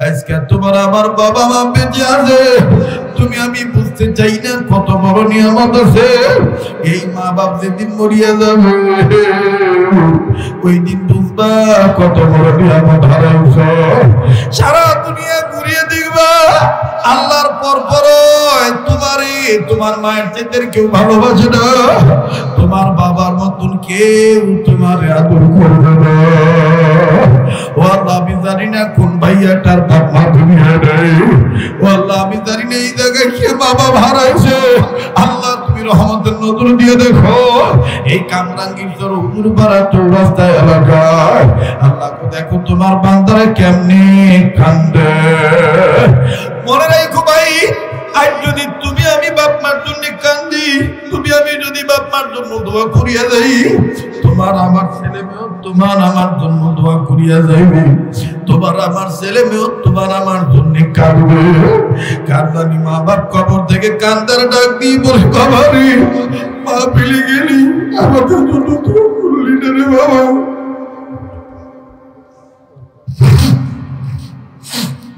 আজকে তোমার আমার বাবা মা বেঁচে আছে, তুমি আমি বুঝতে চাই না কত বড় নিয়ামত আছে। এই মা বাপ যেদিন মরিয়া যাবে ওই দিন বুঝবা কত বড় নিয়ামত হারাইছ। সারা দুনিয়া ঘুরিয়ে দেখবা আল্লাহর পর তোমারে তোমার মায়ের চেয়ে কেউ ভালোবাসে না, তোমার বাবার মতন কেউ তোমার আদর করবে না। ও আল্লাহ, আমি জানি না কোন ভাইয়াটার বাপ মা দুনিয়া নেই। ও আল্লাহ, আমি জানি না এই জায়গায় কে বাবা হারাইছে। আল্লাহ, তুমি রহমতের নজর দিয়ে দেখো এই কামরাঙ্গীর চর উজুরপাড়া চৌরাস্তা এলাকায়। আল্লাহ দেখো তোমার বান্দারা কেমনি কান্দে। মনে রাখো ভাই, আজ যদি তুমি আমি বাপ মার জন্য কান্দি, তুমি আমি যদি বাপ মার জন্য দোয়া করিয়া যাই, তোমার আমার ছেলে মেয়েও তোমার আমার জন্য দোয়া করিয়া যাইবে। তোমার আমার ছেলে মেয়েও তোমার আমার জন্য কাঁদবে। কান্দানি মা বাপ কবর থেকে কান্দার ডাক দিয়ে বলে, কবরে মা ফেলে গেলি, আমাদের জন্য দোয়া করলি না রে বাবা।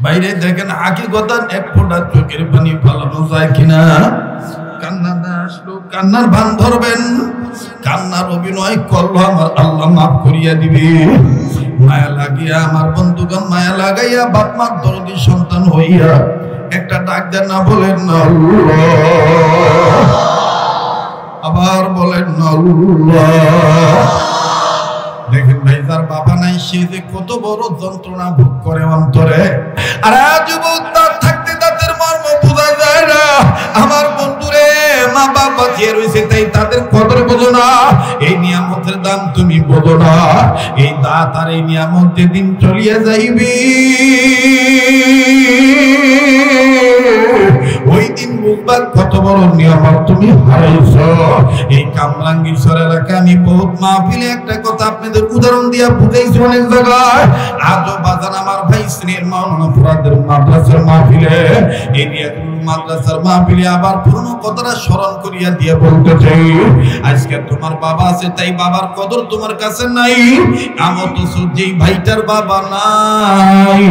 বাইরে দেখেন হাকিকত এক ফোঁটা চোখের পানি ফেলানো যায় কিনা। কান্না না আসলো কান্নার ভান ধরবেন, কান্নার অভিনয় করলো আমার আল্লাহ মাফ করিয়া দিবে। মায়া লাগিয়া আমার বন্ধুগণ, মায়া লাগাইয়া বাপ মার দরদি সন্তান হইয়া একটা ডাক দেন না, বলেন না আবার বলেন না। দেখেন ভাই, যার বাবা নাই সে যে কত বড় যন্ত্রণা ভোগ করে অন্তরে। আর যুবক তার থাকতে তাদের মর্ম বোঝা যায় না। আমার বন্ধুরে, মা বাপ বাঁচিয়ে রয়েছে তাই তাদের কদর বোঝো না, এই নিয়ামতের দাম তুমি বোঝো না। এই দাঁত আর এই নিয়ামত যেদিন চলিয়া যাইবে ওই দিন বুঝবা কত বড় নিয়ামত তুমি হারাইছ। এই কামরাঙ্গীরচর এলাকা আমি বহুত মাহফিলে একটা কথা আপনাদের উদাহরণ দিয়া বুঝাইছি অনেক জায়গায়। আজও বাজান আমার ভাই শ্রীর মাওলানা ফুরাদের মাদ্রাসার মাহফিলে, এই মাদ্রাসার মাহফিলে আবার পুরনো কথাটা স্মরণ করিয়া দিয়ে বলতে চাই, আজকে তোমার বাবা আছে তাই বাবার কদর তোমার কাছে নাই। অথচ যেই ভাইটার বাবা নাই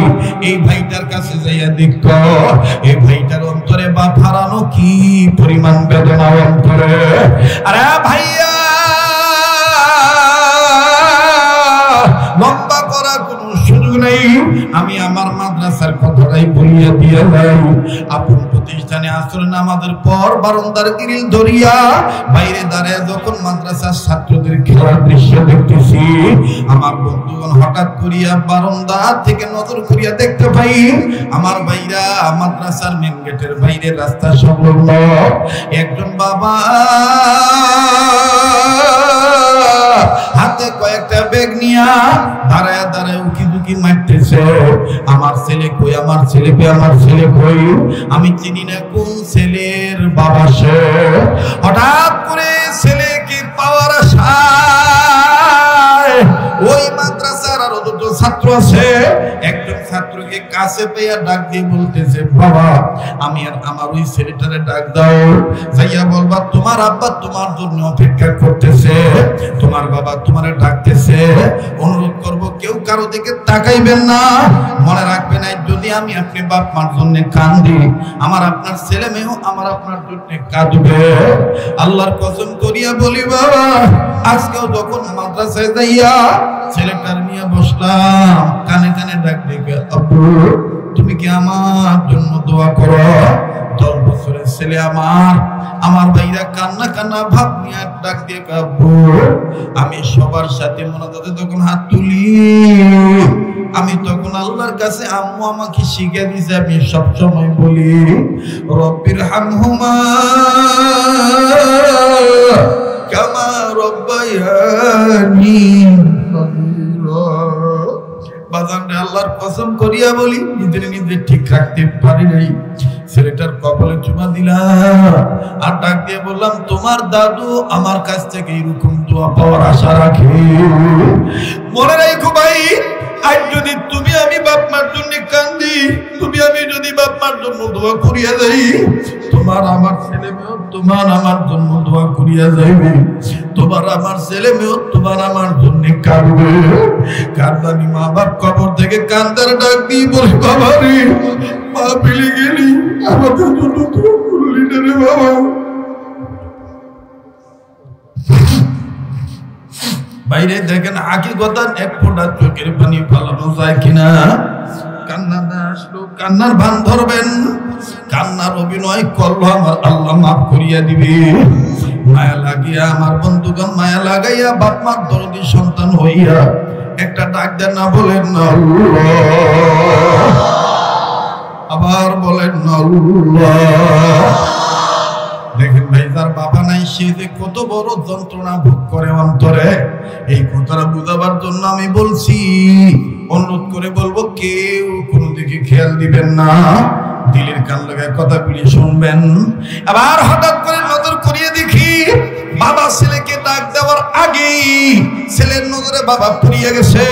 এই ভাইটার কাছে যাইয়া দেখত, এই ভাইটার অন্তরে বাপ হারানো কি পরিমাণ বেদনা অন্তরে। আরে ভাইয়া, লম্বা করা কোন সুযোগ নেই, আমি আমার মাদ্রাসার কথাটাই বলিয়া দিয়ে যাই। আপন প্রতিষ্ঠানে আসর নামাজের পর বারান্দার গ্রিল ধরিয়া বাইরে দাঁড়ায় যখন মাদ্রাসার ছাত্রদের খেলার দৃশ্য দেখতেছি, আমার বন্ধুগণ হঠাৎ করিয়া বারান্দা থেকে নজর করিয়া দেখতে পাই আমার ভাইরা মাদ্রাসার মেন গেটের বাইরে রাস্তা সংলগ্ন একজন বাবা হাতে কয়েকটা ব্যাগ নিয়া দাঁড়ায় দাঁড়ায় উকি দুকি মারতেছে। আমার ছেলে কই, আমার ছেলে কই, আমার ছেলে কই। আমি চিনি না কোন ছেলের বাবা সে। হঠাৎ করে ছেলেকে পাওয়ার আশায় ওই মাদ্রাসার আরো দুটো ছাত্র আছে, একজন ছাত্রকে কাছে পেয়ে ডাক দিয়ে বলতেছে, বাবা আমি আর আমার ওই ছেলেটারে ডাক দাও, যাইয়া বলবা তোমার আব্বা তোমার জন্য অপেক্ষা করতেছে, তোমার বাবা তোমারে ডাকতেছে। অনুরোধ করব কেউ কারো দিকে তাকাইবেন না। মনে রাখবেন যদি আমি আপনি বাপ মার জন্য কান্দি, আমার আপনার ছেলে মেয়েও আমার আপনার জন্য কাঁদবে। আল্লাহর কসম করিয়া বলি বাবা, আজকেও যখন মাদ্রাসায় যাইয়া ছেলেটার নিয়ে বসলাম, কানে কানে ডাক দেখে, আব্বু তুমি কি আমার জন্য দোয়া করো? 10 বছরের ছেলে আমার ভাইরা কান্না কান্না ভাব নিয়ে ডাক দিয়ে, আব্বু আমি সবার সাথে মোনাজাতে যখন হাত তুলি, আমি তখন আল্লাহর কাছে আম্মু আমাকে শিখিয়ে দিয়েছে, আমি সবসময় বলি রব্বির হামহুমা কামা রব্বায়ানি সগীরা। বাজানরে আল্লাহর কসম করিয়া বলি, নিজের নিজে ঠিক রাখতে পারি নাই। ছেলেটার কপালে চুমা দিলাম আর ডাক দিয়ে বললাম, তোমার দাদু আমার কাছ থেকে এরকম দোয়া পাওয়ার আশা রাখে। মনে রাখো ভাই, আজ যদি তুমি আমি বাপ মার জন্য কান্দি, তুমি আমি যদি বাপ মার জন্য দোয়া করিয়া যাই, তোমার আমার ছেলে মেয়ে তোমার আমার জন্য দোয়া করিয়া যাইবে, তোমার আমার ছেলে মেয়ে তোমার আমার জন্য কাঁদবে। কান্দানি মা বাপ কবর থেকে কান্দার ডাক দিয়ে বলে, বাবা রে মা পেলে গেলি, আমাদের জন্য দোয়া করলি না রে বাবা। বাইরে দেখেন হাকিকতান এক ফোঁটা চোখের পানি ফালানো যায় কিনা। কান্না না আসলো কান্নার ভান ধরবেন, কান্নার অভিনয় করলো আমার আল্লাহ মাফ করিয়া দিবে। মায়া লাগিয়া আমার বন্ধুগণ মায়া লাগাইয়া বাপ মার দরদি সন্তান হইয়া একটা ডাক দেন না, বলেন না আল্লাহ, আবার বলেন না আল্লাহ। দেখেন ভাই, যার বাবা নাই সে যে কত বড় যন্ত্রণা ভোগ করে অন্তরে। এই কথাটা বুঝাবার জন্য আমি বলছি, অনুরোধ করে বলবো কেউ কোনো দিকে খেয়াল দিবেন না, দিলের কান লাগায় কথাগুলি শুনবেন। আবার হঠাৎ করে নজর করিয়ে দেখি বাবা ছেলেকে ডাক দেওয়ার আগেই ছেলের নজরে বাবা পড়িয়া গেছে।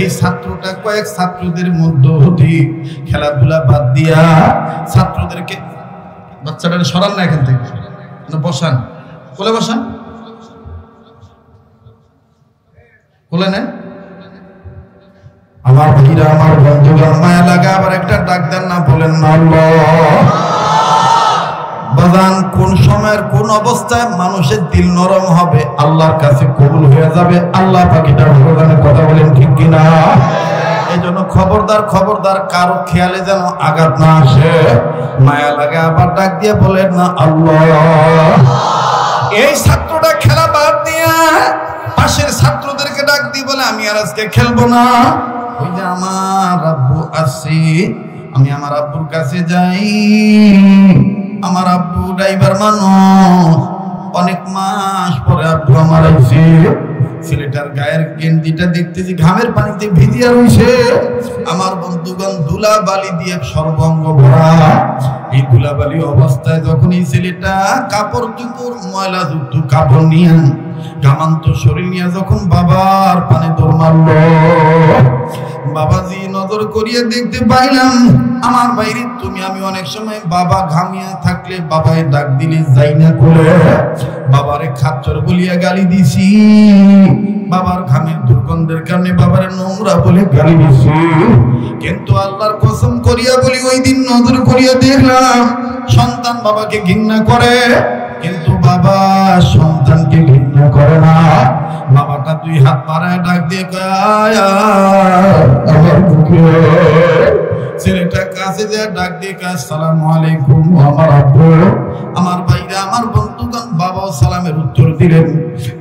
এই ছাত্রটা কয়েক ছাত্রদের মধ্যে হতে খেলাধুলা বাদ দিয়া ছাত্রদেরকে, বাচ্চাটা সরান না এখান থেকে, বসান, কোলে বসান, কোলে নেন। আমার ভাইরা আমার বন্ধুরা মায়া লাগা আবার একটা ডাক দেন না, বলেন না আল্লাহ। বাজান কোন সময়ের কোন অবস্থায় মানুষের দিল নরম হবে, আল্লাহর কাছে কবুল হয়ে যাবে, আল্লাহ পাকিটার ভগবানের কথা বলেন ঠিক কিনা। এই জন্য খবরদার খবরদার কারো খেয়ালে যেন আঘাত না আসে। মায়া লাগে আবার ডাক দিয়ে বলেন না আল্লাহ। এই ছাত্রটা খেলা বাদ দিয়ে পাশের ছাত্রদেরকে ডাক দিয়ে বলে, আমি আর আজকে খেলবো না, ওই যে আমার আব্বু আছে, আমি আমার আব্বুর কাছে যাই। আমার আব্বু ড্রাইভার মানুষ, অনেক মাস পরে আব্বু আমার আইছে। ছেলেটার গায়ের গেঞ্জিটা দেখতেছি ঘামের পানিতে ভিজিয়া রয়েছে। আমার বন্ধুগণ ধুলা বালি দিয়ে সর্বঙ্গ ভরা। এই ধুলা বালি অবস্থায় যখন এই ছেলেটা কাপড় চুপড় ময়লা যুক্ত কাপড় নিয়ে ঘামান্ত শরীর নিয়ে যখন বাবার পানে দৌড় মারল, বাবাজি নজর করিয়ে দেখতে পাইলাম আমার বাইরে তুমি আমি অনেক সময় বাবা ঘামিয়া থাকলে বাবাই ডাক দিলে যাই না করে বাবারে খাচ্চর বলিয়া গালি দিছি। বাবার ঘামের দুর্গন্ধের কারণে বাবার নোংরা বলে গালি দিছি। কিন্তু আল্লাহর কসম করিয়া বলি, ওই দিন নজর করিয়া দেখলাম সন্তান বাবাকে ঘৃণা করে, কিন্তু বাবা সন্তানকে ঘৃণা করে না। বাবাটা দুই হাত পাড়ায় ডাক দিয়ে কয় আমার বুকে। ছেলেটা কাছে যে ডাক দিয়ে কয় আসসালামু আলাইকুম আমার আব্বু। আমার ভাইরা আমার বন্ধুগণ বাবাও সালামের উত্তর দিলেন।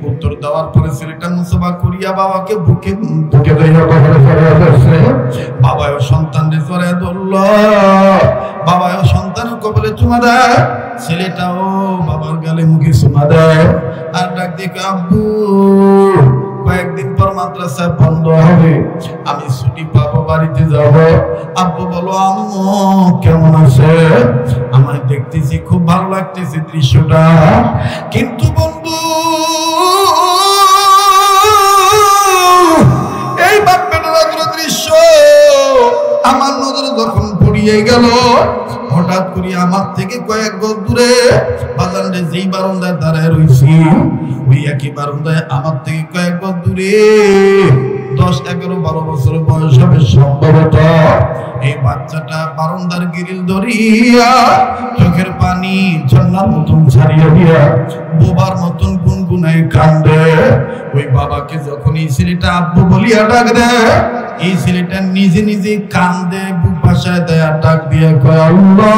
উত্তর দেওয়ার পরে ছেলেটা মুসবা করিয়া বাবাকে বুকে বুকে ধরে বাবাও সন্তানকে জড়ায় ধরল। বাবাও সন্তানের কপালে চুমা দেয়, ছেলেটাও বাবার গালে মুখে চুমা দেয় আর ডাক দিয়ে আব্বু কয়েকদিন পর মাদ্রাসা বন্ধ হবে, আমি ছুটি পাবো, বাড়িতে যাব। আব্বু বলো আম্মু কেমন আছে? আমার দেখতেছি খুব ভালো লাগতেছে দৃশ্যটা, কিন্তু বন্ধু এই বাপ বেটার দৃশ্য আমার নজরে যখন পড়িয়ে গেল, হঠাৎ করে আমার থেকে কয়েক গজ দূরে বাজারে যেই বারান্দায় দাঁড়ায় রয়েছি, ওই একই বারান্দায় আমার থেকে কয়েক গজ দূরে 10, 11, 12 বছর বয়স হবে সম্ভবত। এই বাচ্চাটা বারান্দার গ্রিল ধরিয়া চোখের পানি ঝর্ণার মতন ছাড়িয়ে দিয়া বোবার মতন গুনগুনায় কান্দে। ওই বাবাকে যখন এই ছেলেটা আব্বু বলিয়া ডাক দেয়, এই ছেলেটা নিজে নিজে কান্দে, বুক ভাসায় দেয় আর ডাক দিয়ে কয় আল্লাহ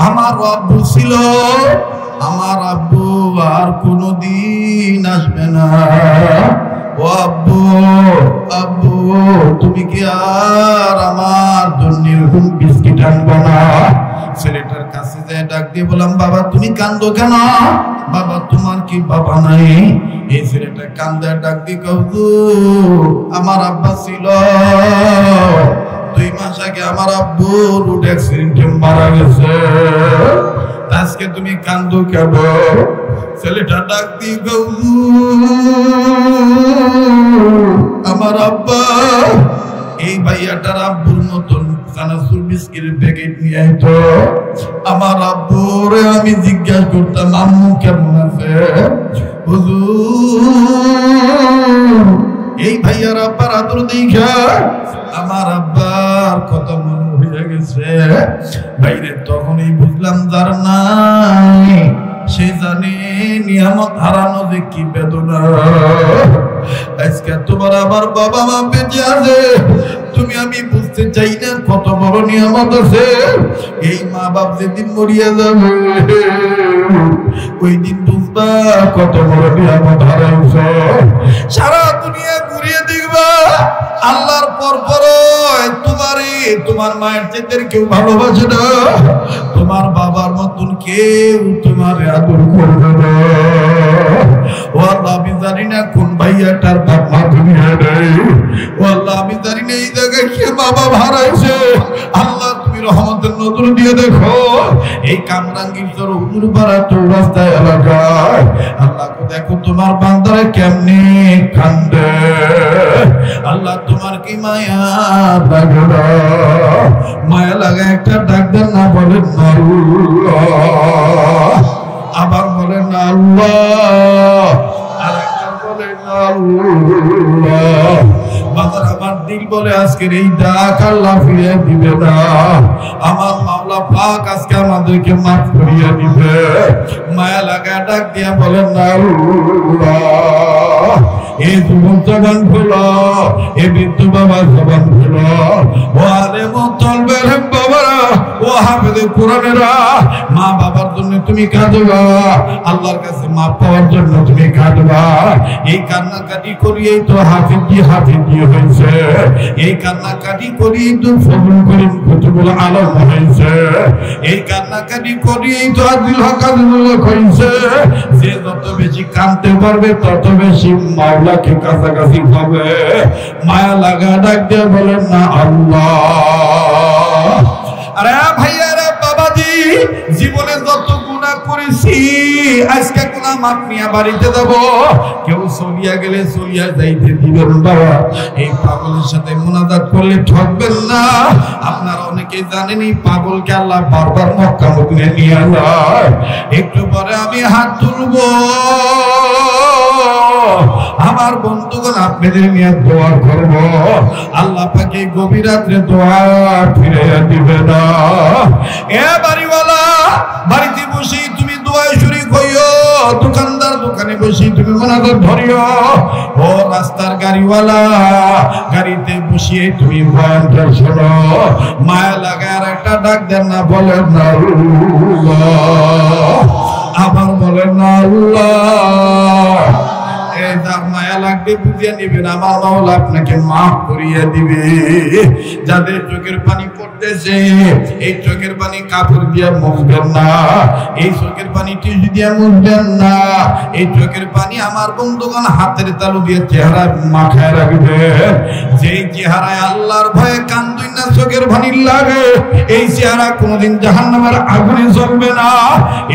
আমার আব্বু ছিল, আমার আব্বু আর কোনদিন আসবে না। ও আব্বু আব্বু তুমি কি আর আমার জন্য এরকম বিস্কিট আনবে না? ছেলেটার কাছে যে ডাক দিয়ে বললাম বাবা তুমি কান্দো কেন? বাবা তোমার কি বাবা নাই? এই ছেলেটা কান্দে ডাক দিয়ে কবু আমার আব্বা ছিল, 2 মাস আগে আমার আব্বু রোড অ্যাক্সিডেন্টে মারা গেছে, আজকে তুমি কান্দো কেন? ছেলেটা ডাক দিয়ে কবু আমার আব্বা এই ভাইয়াটার আব্বুর মতন চানাচুর বিস্কিটের প্যাকেট নিয়ে আইতো। আমার আব্বুরে আমি জিজ্ঞাসা করতাম আম্মু কেমন আছে? হুজুর এই ভাইয়ার আব্বার আদর দেখা আমার আব্বার কত মন হয়ে গেছে। বাইরে তখনই বুঝলাম যার নাই সে জানে নিয়ামত হারানো যে কি বেদনা। আজকে তোমার আমার বাবা মা বেঁচে আছে, তুমি আমি বুঝতে চাই না কত বড় নিয়ামত আছে। এই মা বাপ যেদিন মরিয়া যাবে ওই দিন বুঝবা কত বড় নিয়ামত হারাইছ। সারা দুনিয়া ঘুরিয়ে দেখবা আল্লাহর পর তোমারে তোমার মায়ের চাইতে কেউ ভালোবাসে না, তোমার বাবার মতন কেউ তোমার আদর করবে না। ও আল্লাহ আমি জানি না কোন ভাইয়াটার বাপ মা দুনিয়া নেই। ও আল্লাহ আমি জানি না এই জায়গায় কে বাবা হারাইছে। আল্লাহ তুমি রহমতের নজর দিয়ে দেখো এই কামরাঙ্গীর চর হুজুরপাড়া চৌরাস্তায় এলাকায় আল্লাহ দেখো তোমার বান্দারা কেমনি কান্দে। আল্লাহ তোমার কি মায়া লাগে না? মায়া লাগা একটা ডাক দেন না, বলেন না আল্লাহ, আবার বলেন না আল্লাহ, আর একবার বলেন না আল্লাহ। বাজার আমার দিল বলে আজকের এই ডাক আল্লাহ ফিরিয়ে দিবে না। আমার মাওলা পাক আজকে আমাদেরকে মাফ করিয়ে দিবে। মায়া লাগা ডাক দিয়া বলেন না আল্লাহ। এই যুবক জবান খুলো, এ বৃদ্ধ বাবা জবান খুলো, ও আলেম তলবের বাবারা, ও হাফেজে কোরআনেরা, মা বাবার জন্য তুমি কাঁদবা, আল্লাহর কাছে মাফ পাওয়ার জন্য তুমি কাঁদবা। এই কান্নাকাটি করিয়েই তো হাফিজি হয়েছে, এই কান্নাকাটি করিয়েই তো ফজল করিম কুতুবুল আলম হয়েছে, এই কান্নাকাটি করিয়েই তো আদিল হক আদিলুল্লাহ হয়েছে। যে যত বেশি কাঁদতে পারবে তত বেশি মাওলাকে কাছাকাছি পাবে। মায়া লাগা ডাক দিয়ে বলেন না আল্লাহ। আরে ভাইয়ারা বাবাজি, জীবনে যত গুনাহ করেছি আজকে গুনাহ মাফ নিয়ে বাড়িতে যাব। কেউ চলিয়া গেলে চলিয়া যাইতে দিবেন বাবা। এই পাগলের সাথে মুনাজাত করলে ঠকবেন না। আপনারা অনেকেই জানেন এই পাগলকে আল্লাহ বারবার মক্কা মদিনায় নিয়ে যায়। একটু পরে আমি হাত তুলবো, আমার বন্ধুগণ আপনাদের নিয়ে দোয়া করব। আল্লাহ পাকে গভীর রাত্রে দোয়া ফিরিয়ে দিবে না। এ বাড়িওয়ালা, বাড়িতে বসে তুমি দোয়ায় শরীক হইও, দোকানদার দোকানে বসে তুমি মুনাজাত ধরিও, ও রাস্তার গাড়িওয়ালা গাড়িতে বসিয়ে তুমি বয়ানটা শোনো। মায়া লাগার একটা ডাক দেন না, বলেন না আল্লাহ, আবার বলেন না আল্লাহ। যার মায়া লাগবে বুঝিয়ে নিবেন, আমার মাওলা আপনাকে মাফ করিয়ে দিবে। যাদের চোখের পানি পড়তেছে এই চোখের পানি কাপড় দিয়ে মুছবেন না, এই চোখের পানি টিস্যু দিয়ে মুছবেন না, এই চোখের পানি আমার বন্ধুগণ হাতের তালু দিয়ে চেহারা মাখায় রাখবে। যেই চেহারায় আল্লাহর ভয়ে কান্দুই না চোখের পানি লাগে, এই চেহারা কোনোদিন জাহান্নামের আগুনে জ্বলবে না।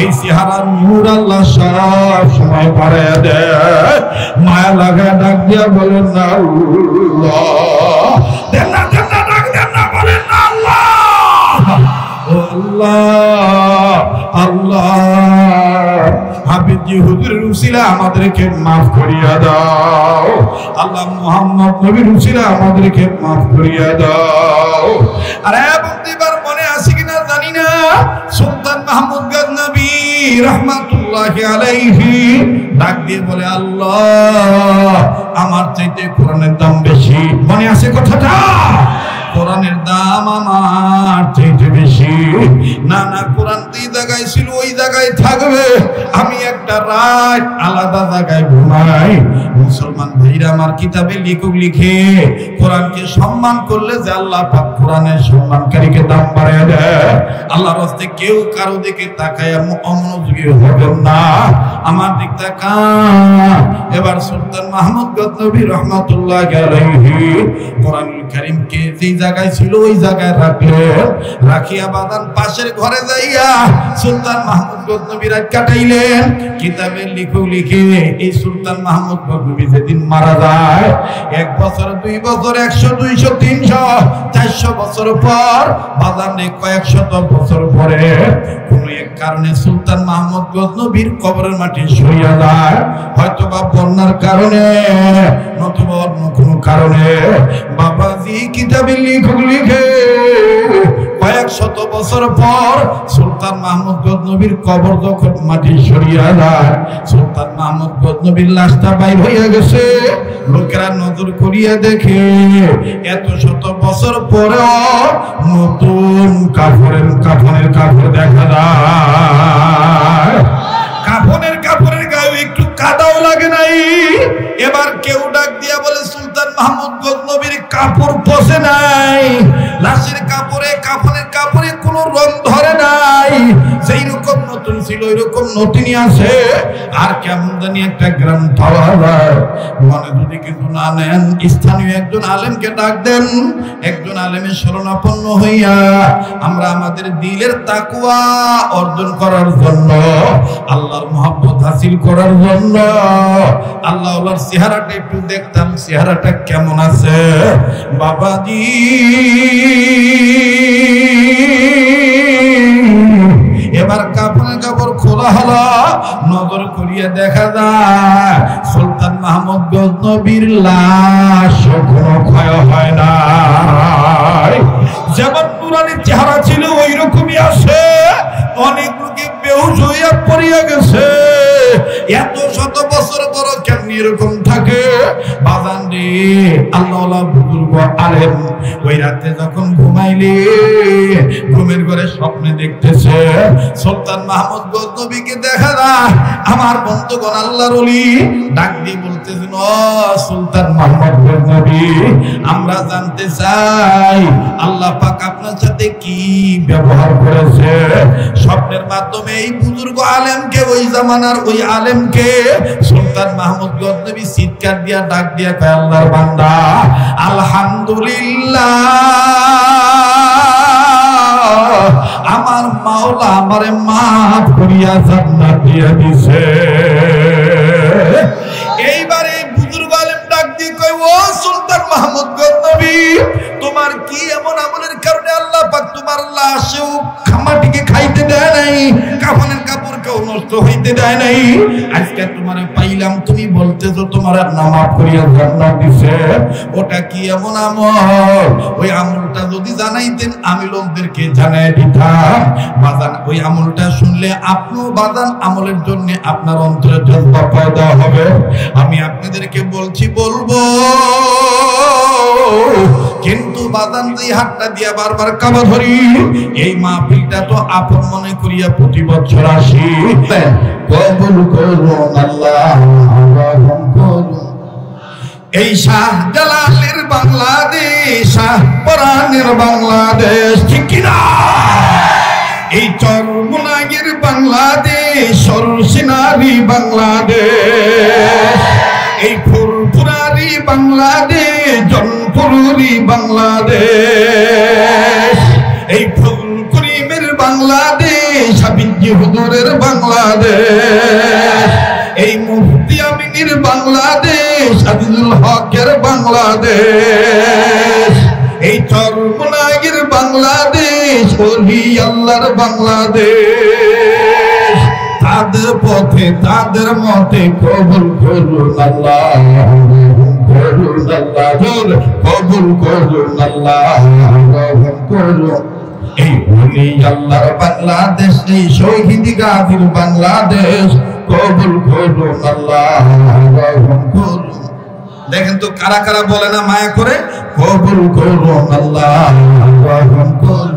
এই চেহারার নূর আল্লাহ সারা সময় বাড়ায় দেয়। মায়া লাগা ডাক দিয়া বলেন না আল্লাহ, দেন না ডাক দেন না, বলেন না আল্লাহ। ও আল্লাহ, আল্লাহ হাফিজি হুজুরের উসিলা আমাদেরকে মাফ করিয়া দাও। আল্লাহ মুহাম্মদ নবীর উসিলা আমাদেরকে মাফ করিয়া দাও। আরে বন্ধুবার মনে আছে কিনা জানি না, সুলতান মাহমুদ গজনবী রাহমাতুল্লাহি আলাইহি ডাক দিয়ে বলে আল্লাহ আমার চাইতে কোরআনের দাম বেশি। মনে আছে কথাটা? কোরআনের দাম আমার চাইতে বেশি। না না, কোরআন যেই জায়গায় ছিল ওই জায়গায় থাকবে, আমি একটা রাত আলাদা জায়গায় ঘুমাই। মুসলমান ভাইরা আমার কিতাবে লেখক লিখে কোরআনকে সম্মান করলে যে আল্লাহ পাক কোরআনের সম্মানকারীকে দাম বাড়ায় দেয়। আল্লাহর রাস্তায় কেউ কারো দিকে তাকায় অমনোযোগী হবেন না, আমার দিক তাকান। এবার সুলতান মাহমুদ গজনবী রাহমাতুল্লাহি আলাইহি কোরআনুল কারীমকে যেই জায়গায় ছিল ওই জায়গায় রাখলেন। রাখিয়া বাদান পাশের ঘরে যাইয়া সুলতান মাহমুদ গজনবী রাত কাটাইলেন। কিতাবের লেখক লিখে এই সুলতান মাহমুদ গজনবী যেদিন মারা যায় 1 বছর 2 বছর বছর 100 200 300 400 বছর পর বাজারে কয়েক শত বছর পরে কোন এক কারণে সুলতান মাহমুদ গজনবীর কবরের মাটি সরিয়ে যায়, হয়তো বা বন্যার কারণে নতুবা অন্য কোনো কারণে। বাবাজি কিতাবে লিখে কয়েক শত বছর পর সুলতান মাহমুদ গজনবীর কবর যখন মাটি সরিয়ে যায়, সুলতান মাহমুদ গজনবীর লাশটা বাইর হয়ে গেছে। লোকেরা নজর করিয়া দেখে এত শত বছর পরেও নতুন কাফনের কাপড় দেখা যায়। কাপড়ের গায়ে একটু কাদাও লাগে নাই। এবার কেউ ডাক দিয়া বলে সুলতান মাহমুদ গজনবীর কাপড় পচে নাই, লাশের কাফনের কাপড়ে কোনো রং ধরে নাই, সেই রকম নতুন ছিল ওই রকম নতুনই আছে। আর কেমন জানি একটা গ্রন্থ মনে যদি কিন্তু না নেন, স্থানীয় একজন আলেমকে ডাক দেন। একজন আলেমের শরণাপন্ন হইয়া আমরা আমাদের দিলের তাকওয়া অর্জন করার জন্য, আল্লাহর মহব্বত হাসিল করার জন্য আল্লাহর চেহারাটা একটু দেখতাম, চেহারাটা কেমন আছে বাবাজি। এবার কাপড় খোলা হলো, নজর করিয়া দেখা যায় সুলতান মাহমুদ গজনবীর লাশ কোনো ক্ষয় হয় না, যেমন নুরানি চেহারা ছিল ওই রকমই আছে। অনেক লোকে বেহুশ হইয়া পড়িয়া গেছে। এত শত বছর বড় কেমনি এরকম থাকে বাজান রে। আল্লাহ বুজুর্গ আলেম ওই রাতে যখন ঘুমাইলে ঘুমের ঘরে স্বপ্নে দেখতেছে সুলতান মাহমুদ গজনবীকে দেখা যায়। আমার বন্ধুগণ আল্লাহর ওলি ডাক দিয়ে বলতেছেন, ও সুলতান মাহমুদ গজনবী, আমরা জানতে চাই আল্লাহ পাক আপনার সাথে কি ব্যবহার করেছে। স্বপ্নের মাধ্যমে এই বুজুর্গ আলেমকে, ওই জামানার ওই আলেমকে সুলতান মাহমুদ গজনবী চিৎকার দিয়া ডাক দিয়া কয়, আল্লাহর বান্দা আলহামদুলিল্লাহ, আমার মাওলা আমারে মাফ করিয়া জান্নাত দিয়া দিছে। এইবারে বুজুর্গ আলেম ডাক দিয়ে কয়, ও সুলতান মাহমুদ গজনবী, তোমার কি এমন আমলের কারণে আল্লাহ পাক তোমার লাশেও খামাটিকে খাইতে দেয় নাই, কাফনের কাপড়কেও নষ্ট হইতে দেয় নাই। আজকে তোমার পাইলাম, তুমি বলতেছো তোমার নামাজ করিয়া জান্নাত দিছে। ওটা কি এমন আমল? ওই আমলটা যদি জানাইতেন আমি লোকদেরকে জানাই দিতাম। বাজান ওই আমলটা শুনলে আপনিও বাজান আমলের জন্য আপনার অন্তরে জজ্বা পয়দা হবে। আমি আপনাদেরকে বলবো, কিন্তু বাদাম যে হাতটা দিয়া বারবার কাবা ধরি, এই মাহফিলটা তো আপন মনে করিয়া প্রতি বছর আসি। কবুল করুন আল্লাহ, এই শাহজালালের বাংলাদেশ, শাহপরানের বাংলাদেশ, ঠিক কিনা? এই চরমোনাইয়ের বাংলাদেশ, সরসিনারি বাংলাদেশ, এই ফুরফুরারি বাংলাদেশ, জনপুরি বাংলাদেশ, এই ফুল করিমের বাংলাদেশ, হাবিজি হুজুরের বাংলাদেশ, এই মুফতি আমিনের বাংলাদেশ, আজিজুল হকের বাংলাদেশ, এই চরমোনাইয়ের বাংলাদেশ, ওলি আল্লাহর বাংলাদেশ। তাদের পথে তাদের মতে কবুল করুন আল্লাহ, করুন আল্লাহ, কবুল করুন আল্লাহ, করুন। এই ওলি আল্লাহর বাংলাদেশ, এই শহীদ গাজীর বাংলাদেশ, কবুল করুন আল্লাহ, করুন। দেখেন তো কারা কারা বলে না মায়া করে, কবুল করুন আল্লাহ, করুন,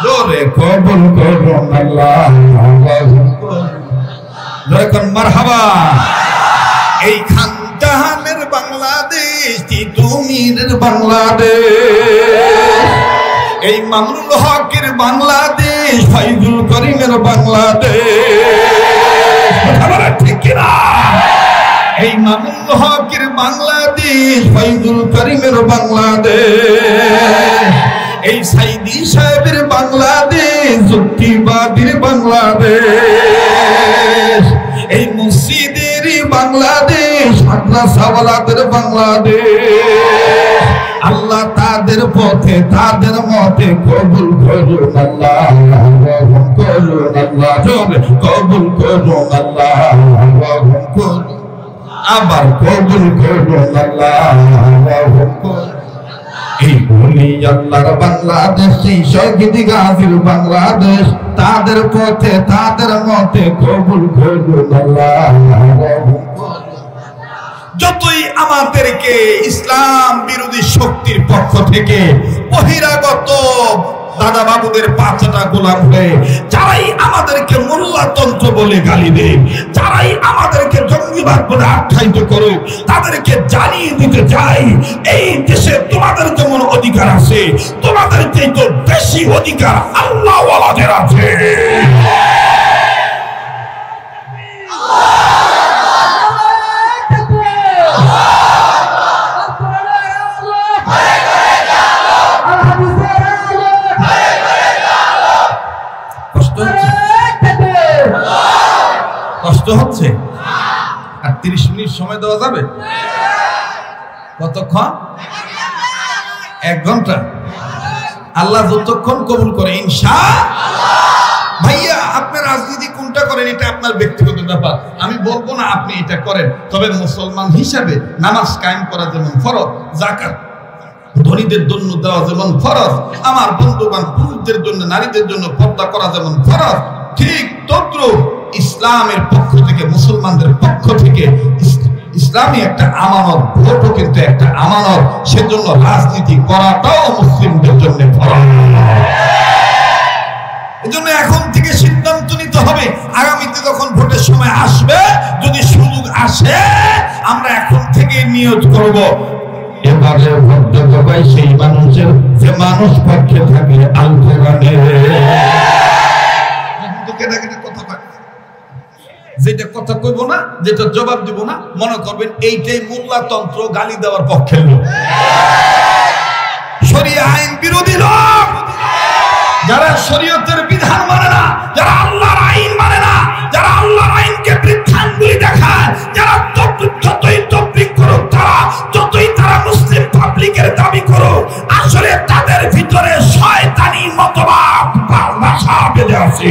জোরে কবুল করুন আল্লাহ, জোরে কোন মারহাবা। এই খানজাহানের বাংলাদেশ, তিতুমিরের বাংলাদেশ, এই মামুনুল হকের বাংলাদেশ, ফাইজুল করিমের বাংলাদেশ, ঠিক কিনা? এই মামুনুল হকের বাংলাদেশ, ফাইজুল করিমের বাংলাদেশ, এই সাইদি সাহেবের বাংলাদেশ, যুক্তিবাদীর বাংলাদেশ, এই মসজিদের বাংলাদেশ, মাদ্রাসাওয়ালাদের বাংলাদেশ, আল্লাহ তাদের পথে তাদের মতে কবুল করুন আল্লাহ, করুন আল্লাহ, কবুল করুন আল্লাহ, করুন আবার কবুল করুন আল্লাহ। এই বলি আল্লাহর বাংলাদেশ, এই শহীদ গাজীর বাংলাদেশ, তাদের পথে তাদের মতে কবুল করুন আল্লাহ। যতই আমাদেরকে ইসলাম বিরোধী শক্তির পক্ষ থেকে বহিরাগত দাদা বাবুদের পাঁচটা গোলাম হয়ে যারাই আমাদেরকে মোল্লাতন্ত্র বলে গালি দেয়, যারাই আমাদেরকে জঙ্গিবাদ বলে আখ্যায়িত করে, তাদেরকে জানিয়ে দিতে চাই এই দেশে তোমাদের যেমন অধিকার আছে, তোমাদের চেয়ে বেশি অধিকার আল্লাহ ওয়ালাদের আছে। কষ্ট হচ্ছে? আর 30 মিনিট সময় দেওয়া যাবে? কতক্ষণ? 1 ঘন্টা। আল্লাহ যতক্ষণ কবুল করে ইনশাআল্লাহ। ভাইয়া আপনি রাজনীতি কোনটা করেন এটা আপনার ব্যক্তিগত ব্যাপার, আমি বলবো না আপনি এটা করেন, তবে মুসলমান হিসাবে নামাজ কায়েম করা যেমন ফরজ, যাকাত ধনীদের জন্য দেওয়া যেমন ফরজ, আমার বন্ধুবান পুরুষদের জন্য নারীদের জন্য পর্দা করা যেমন ফরজ, ঠিক তদ্রুপ ইসলামের পক্ষ থেকে মুসলমানদের পক্ষ থেকে ইসলামী একটা আমানত, ভোটও কিন্তু একটা আমানত, সেজন্য রাজনীতি করাটাও মুসলিমদের জন্য ফরজ। এজন্য এখন থেকে সিদ্ধান্ত নিতে হবে, আগামীতে যখন ভোটের সময় আসবে, যদি সুযোগ আসে, আমরা এখন থেকে নিয়ত করব এবারে ভোট দেবো ভাই সেই মানুষের যে মানুষ পক্ষে থাকে আল কোরআনে। যেটা কথা কইব না, যেটা জবাব দিব না, মনে করবেন এইটাই মোল্লাতন্ত্র গালি দেওয়ার পক্ষের লোক, শরিয়া আইন বিরোধী লোক, যারা শরীয়তের বিধান মানে না, যারা আল্লাহর আইন মানে না, যারা আল্লাহর আইনকে বৃদ্ধাঙ্গুলি দেখায়, যারা যতই তবলিগ করুক, যতই তারা মুসলিম পাবলিকের দাবি করুক, আসলে তাদের ভিতরে শয়তানি মতবাদ বাসা বেঁধে আছে।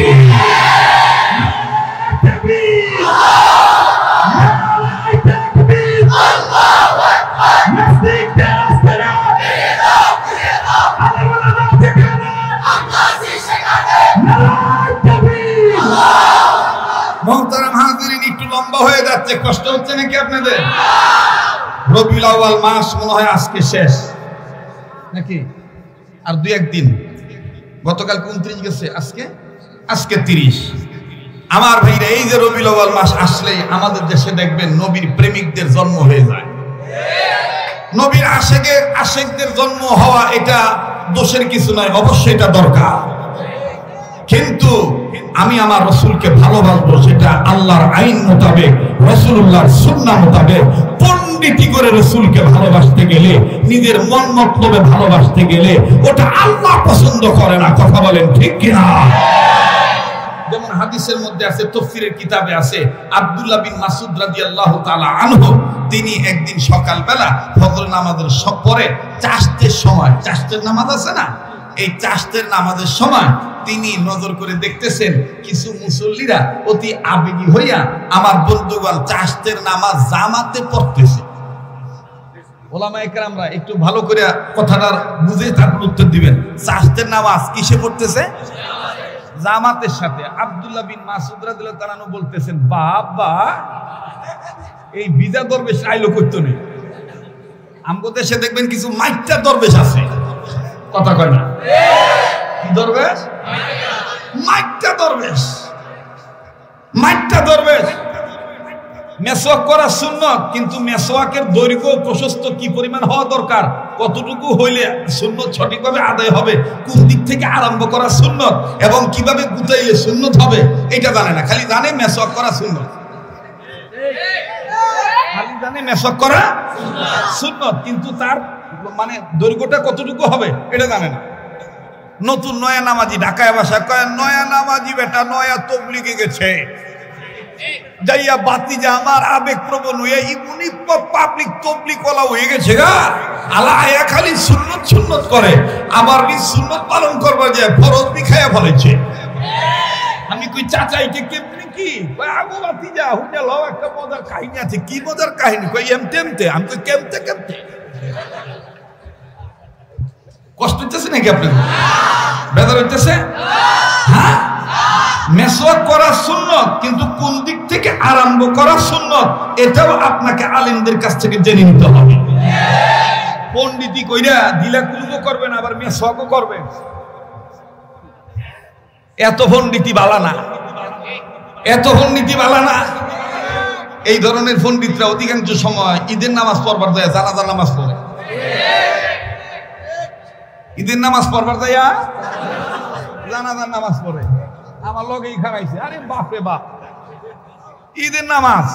মোহতারাম হাজিরিন, একটু লম্বা হয়ে যাচ্ছে, কষ্ট হচ্ছে নাকি আপনাদের? রবিউল আউয়াল মাস মনে হয় আজকে শেষ নাকি, আর 2-1 দিন, গতকাল 29 গেছে, আজকে 30। আমার ভাইরা, এই যে রবিউল আউয়াল মাস আসলেই আমাদের দেশে দেখবেন নবীর প্রেমিকদের জন্ম হয়ে যায়। নবীর আশেকদের জন্ম হওয়া এটা দোষের কিছু নয়, অবশ্যই এটা দরকার, কিন্তু আমি আমার রসুলকে ভালোবাসবো সেটা আল্লাহর আইন মোতাবেক, রাসূলুল্লাহর সুন্নাহ মোতাবেক। পণ্ডিতি করে রসুলকে ভালোবাসতে গেলে, নিজের মন মতলবে ভালোবাসতে গেলে, ওটা আল্লাহ পছন্দ করে না। কথা বলেন ঠিক কিনা? যেমন হাদিসের মধ্যে আছে, তাফসীরের কিতাবে আছে, আব্দুল্লাহ বিন মাসউদ রাদিয়াল্লাহু তাআলা আনহু, তিনি একদিন সকালবেলা ফজর নামাজের পরে চাশতের সময়, চাশতের নামাজ আছে না, এই চাশতের নামাজের সময় তিনি নজর করে দেখতেছেন কিছু মুসল্লিরা অতি আবেগী হইয়া আমার বন্ধুগণ চাশতের নামাজ জামাতে পড়তেছে। ওলামায়ে কেরামরা একটু ভালো করে কথাটা বুঝে তারপর উত্তর দিবেন। চাশতের নামাজ কিসে পড়তেছে? জামাতের সাথে। আব্দুল্লাহ বিন মাসউদ রাদিয়াল্লাহু তাআলা আনহু বলতেছেন, বাবা এই বিজা দরবেশ আইলো করতে নেই, আমগো দেশে দেখবেন কিছু মাইকটা দরবেশ আছে, কথা কয় না, কি দরবেশ? মাইকটা দরবেশ, মাইকটা দরবেশ। মেসওয়াক করা সুন্নত, কিন্তু মেসওয়াকের দৈর্ঘ্য প্রশস্ত কি পরিমাণ হওয়া দরকার, কতটুকু হইলে সুন্নত সঠিকভাবে আদায় হবে, কোন দিক থেকে আরম্ভ করা সুন্নত এবং কিভাবে গুতাইলে সুন্নত হবে, এটা জানে না, খালি জানে মেসওয়াক করা সুন্নত, খালি জানে মেসওয়াক করা সুন্নত, কিন্তু তার মানে দৈর্ঘ্যটা কতটুকু হবে এটা জানে না। নতুন নয়া নামাজি ঢাকায় বাসা কয়, নয়া নামাজি বেটা নয়া তবলিগে গেছে, যাইয়া বাতিজা আমার আবেগ প্রবণ হয়ে ইমুনি পাবলিক তবলিক ওয়ালা হয়ে গেছে গা। আলা আয়া খালি সুন্নত সুন্নত করে, আবার কি সুন্নত পালন করবার যায় ফরজ বি খায়া ফলেছে। আমি কই চাচা এটা কেমনে কি? আগো বাতিজা হুজা লও একটা মজার কাহিনী আছে। কি মজার কাহিনী? কই এমতে এমতে। আমি কই কেমতে কেমতে? কষ্ট হচ্ছে নাকি আপনাদের? বেদার হইতেছে? হ্যাঁ, মেসওয়াক করা সুন্নত, কিন্তু কোন দিক থেকে আরম্ভ করা সুন্নত এটাও আপনাকে আলেমদের কাছ থেকে জেনে নিতে হবে। পণ্ডিতি কইরা দিলা কুলুমও করবেন, আবার মেসওয়াকও করবেন, এত পণ্ডিতি বালা না, এত পণ্ডিতি বালা না। এই ধরনের পণ্ডিতরা অধিকাংশ সময় ঈদের নামাজ পড়বার যায় জানাজার নামাজ পড়ে। ঈদের নামাজ পড়বার যাইয়া জানাজার নামাজ পড়ে। আমার লগেই খারাইছে। আরে বাপরে বাপ, ঈদের নামাজ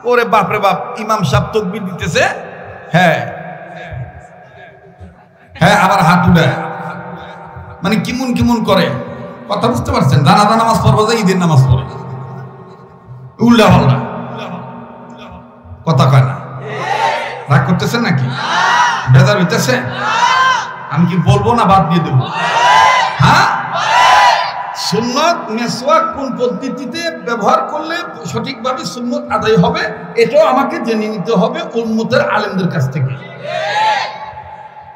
ওরে বাপরে বাপ, ইমাম সাহেব তাকবীর দিতেছে, হ্যাঁ হ্যাঁ, আবার হাত উঠায়, মানে কিমুন কিমুন করে। কথা বুঝতে পারছেন? জানাজা নামাজ পড়বা যায় ঈদের নামাজ পড়ে, উল্টা পাল্টা কথা কয় না। রাগ করতেছেন নাকি? বেজার হইতেছে? আমি কি বলবো না বাদ দিয়ে দেবো? হ্যাঁ, সুন্নত মেসওয়াক কোন পদ্ধতিতে ব্যবহার করলে সঠিকভাবে সুন্নত আদায় হবে এটাও আমাকে জেনে নিতে হবে উম্মতের আলেমদের কাছ থেকে।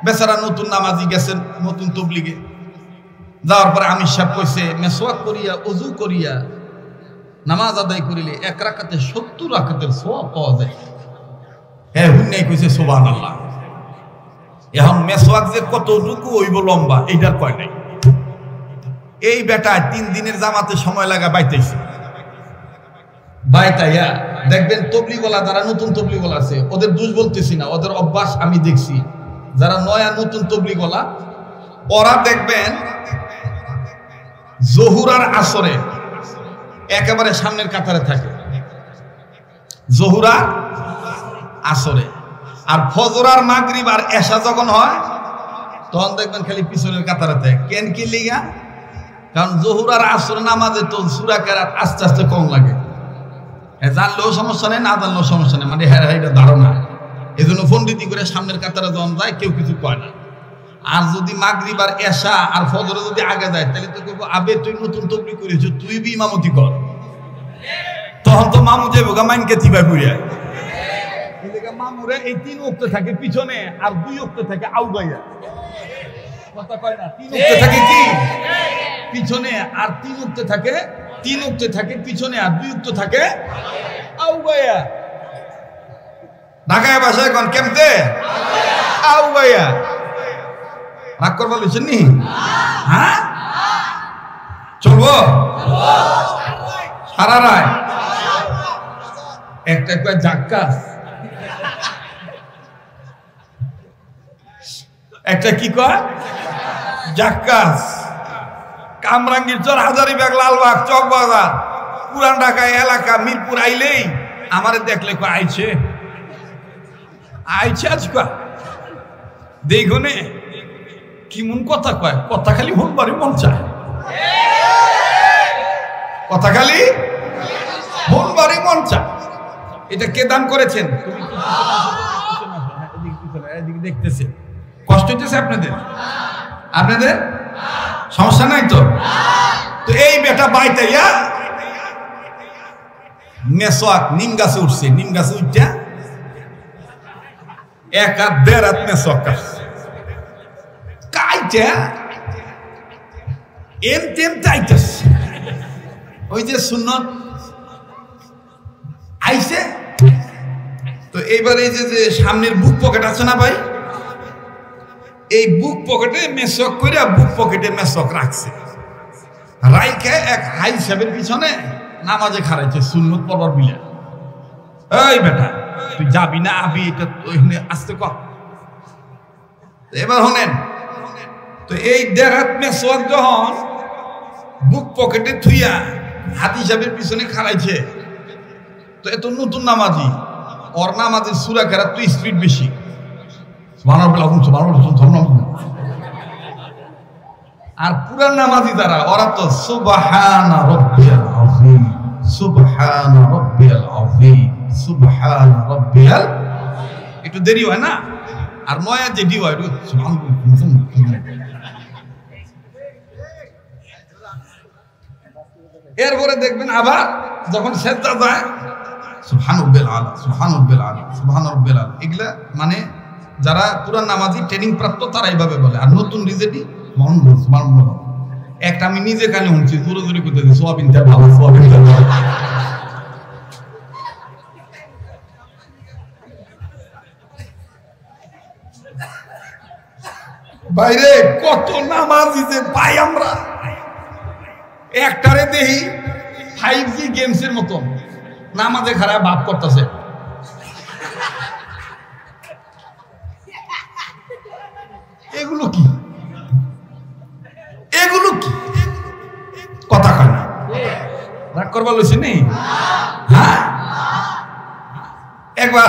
বেচারা নতুন নামাজি গেছেন নতুন তবলিগে, যাওয়ার পরে আমির সাহেব কইছে মেসওয়াক করিয়া ওযু করিয়া নামাজ আদায় করিলে 1 রাকাতে 70 রাকাতের সওয়াব পাওয়া যায়। হ্যাঁ, হুন্নাই কইছে সুবহানাল্লাহ। এখন মেসওয়াক যে কতটুকু হইব লম্বা এইটার কয় নাই। এই বেটা 3 দিনের জামাতে সময় লাগা বাইতেছে, বাইতাইয়া দেখবেন তবলিগওয়ালা যারা নতুন তবলিগওয়ালা আছে ওদের দোষ বলতেছি না, ওদের অভ্যাস আমি দেখছি। যারা নয়া নতুন তবলিগওয়ালা ওরা দেখবেন জোহর আর আসরে একেবারে সামনের কাতারে থাকে, জোহর আর আসরে। আর ফজর আর মাগরিব আর এশা যখন হয় তখন দেখবেন খালি পিছনের কাতারে থাকে। কেন কি লিগা? কারণ জোহর আর আসর নামাজে তো সূরা কেরাত আস্তে আস্তে কম লাগে। জানলেও সমস্যা নেই, না জানলেও সমস্যা নেই, মানে হ্যাঁ এটা ধারণা। এই জন্য পণ্ডিতি করে সামনের কাতারে যখন যায় কেউ কিছু কয় না। আর যদি মাগরিব আর এশা আর ফজরে যদি আগে যায় তাহলে তো কেউ আবে তুই নতুন তবলিগ করেছ, তুই বি ইমামতি কর। তখন তো মামু যাইব গা মাইনকে চিবাই পুড়িয়া। মামুরে এই 3 ওয়াক্ত থাকে পিছনে আর 2 ওয়াক্ত থাকে আউগাইয়া। কথা কয় না? 3 ওয়াক্ত থাকে কি পিছনে আর 3 ওয়াক্ত থাকে, 3 ওয়াক্ত থাকে পিছনে আর 2 ওয়াক্ত থাকে আউগাইয়া। ঢাকায় ভাষায় কোন কেমতে আউগাইয়া। রাগ করবা লইছেন নি? হ্যাঁ, চলবো সারা রায় একটা কয় জাক্কাস, একটা কি কয় জাক্কাস। কামরাঙ্গীর চর, হাজারীবাগ, লালবাগ, চকবাজার, পুরান ঢাকা এলাকা মিরপুর আইলেই আমারে দেখলে কয় আইছে আইছে আজ কয় দেখুনে কিমন কথা কয়। কথা খালি শুনবারই মন চায়, কথা খালি শুনবারই মন চায়। এটা কে দান করেছেন? তুমি দেখতেছে কষ্ট হইতেছে আপনাদের? আপনাদের সমস্যা নাই তো? তো এই বেটা বাইতাইয়া মেসওয়াক নিম গাছে উঠছে, নিম গাছে উঠটা 1 আর 1.5 হাত মেসওয়াক কাইটা এমতে এমতে আইতেছে। ওই যে সুন্নত আইছে তো এইবার এই যে সামনের বুক পকেট আছে না ভাই, এই বুক পকেটে মেসওয়াক কইরা বুক পকেটে মেসওয়াক রাখছে, রাইখে এক হাই সাহেবের পিছনে নামাজে খাড়াইছে সুন্নত পড়বার বিলে। এই বেটা তুই যাবি না আবি এটা ওইখানে আসতে কর। এবার শোনেন তো এই 1.5 হাত মেসওয়াক যখন বুক পকেটে থুইয়া হাতি সাহেবের পিছনে খাড়াইছে, তো এত নতুন নামাজি, ওর নামাজের সূরা কেরাত তো স্পিড বেশি। আর পুরান নামাজি যারা ওরা তো সুবহানা রাব্বিয়াল আযীম সুবহান রাব্বিয়াল আযীম, সুবহান রাব্বিয়াল। একটু দেরি হয় না, আর নয়া যেটি হয় একটু এরপরে দেখবেন আবার যখন সেজদা যায় সুবহান রাব্বিল আলা, সুবহান রাব্বিল আলা, সুবহান রাব্বিল আলা। এগুলা মানে যারা পুরান নামাজি ট্রেনিং প্রাপ্ত তারা এইভাবে বলে, আর নতুন রিজেটি একটা আমি নিজে কানে শুনছি জোরে জোরে করতেছি সোয়াবিন তেল ভালো, সোয়াবিন তেল ভালো। বাইরে কত নামাজি যে পাই আমরা, একটারে দেখি 5G গেমসের মতন নামাজে খারাপ ভাব করতেছে। এগুলো কি, এগুলো কি কথা কয় না, রাগ করবার লইছে নি? হ্যাঁ, একবার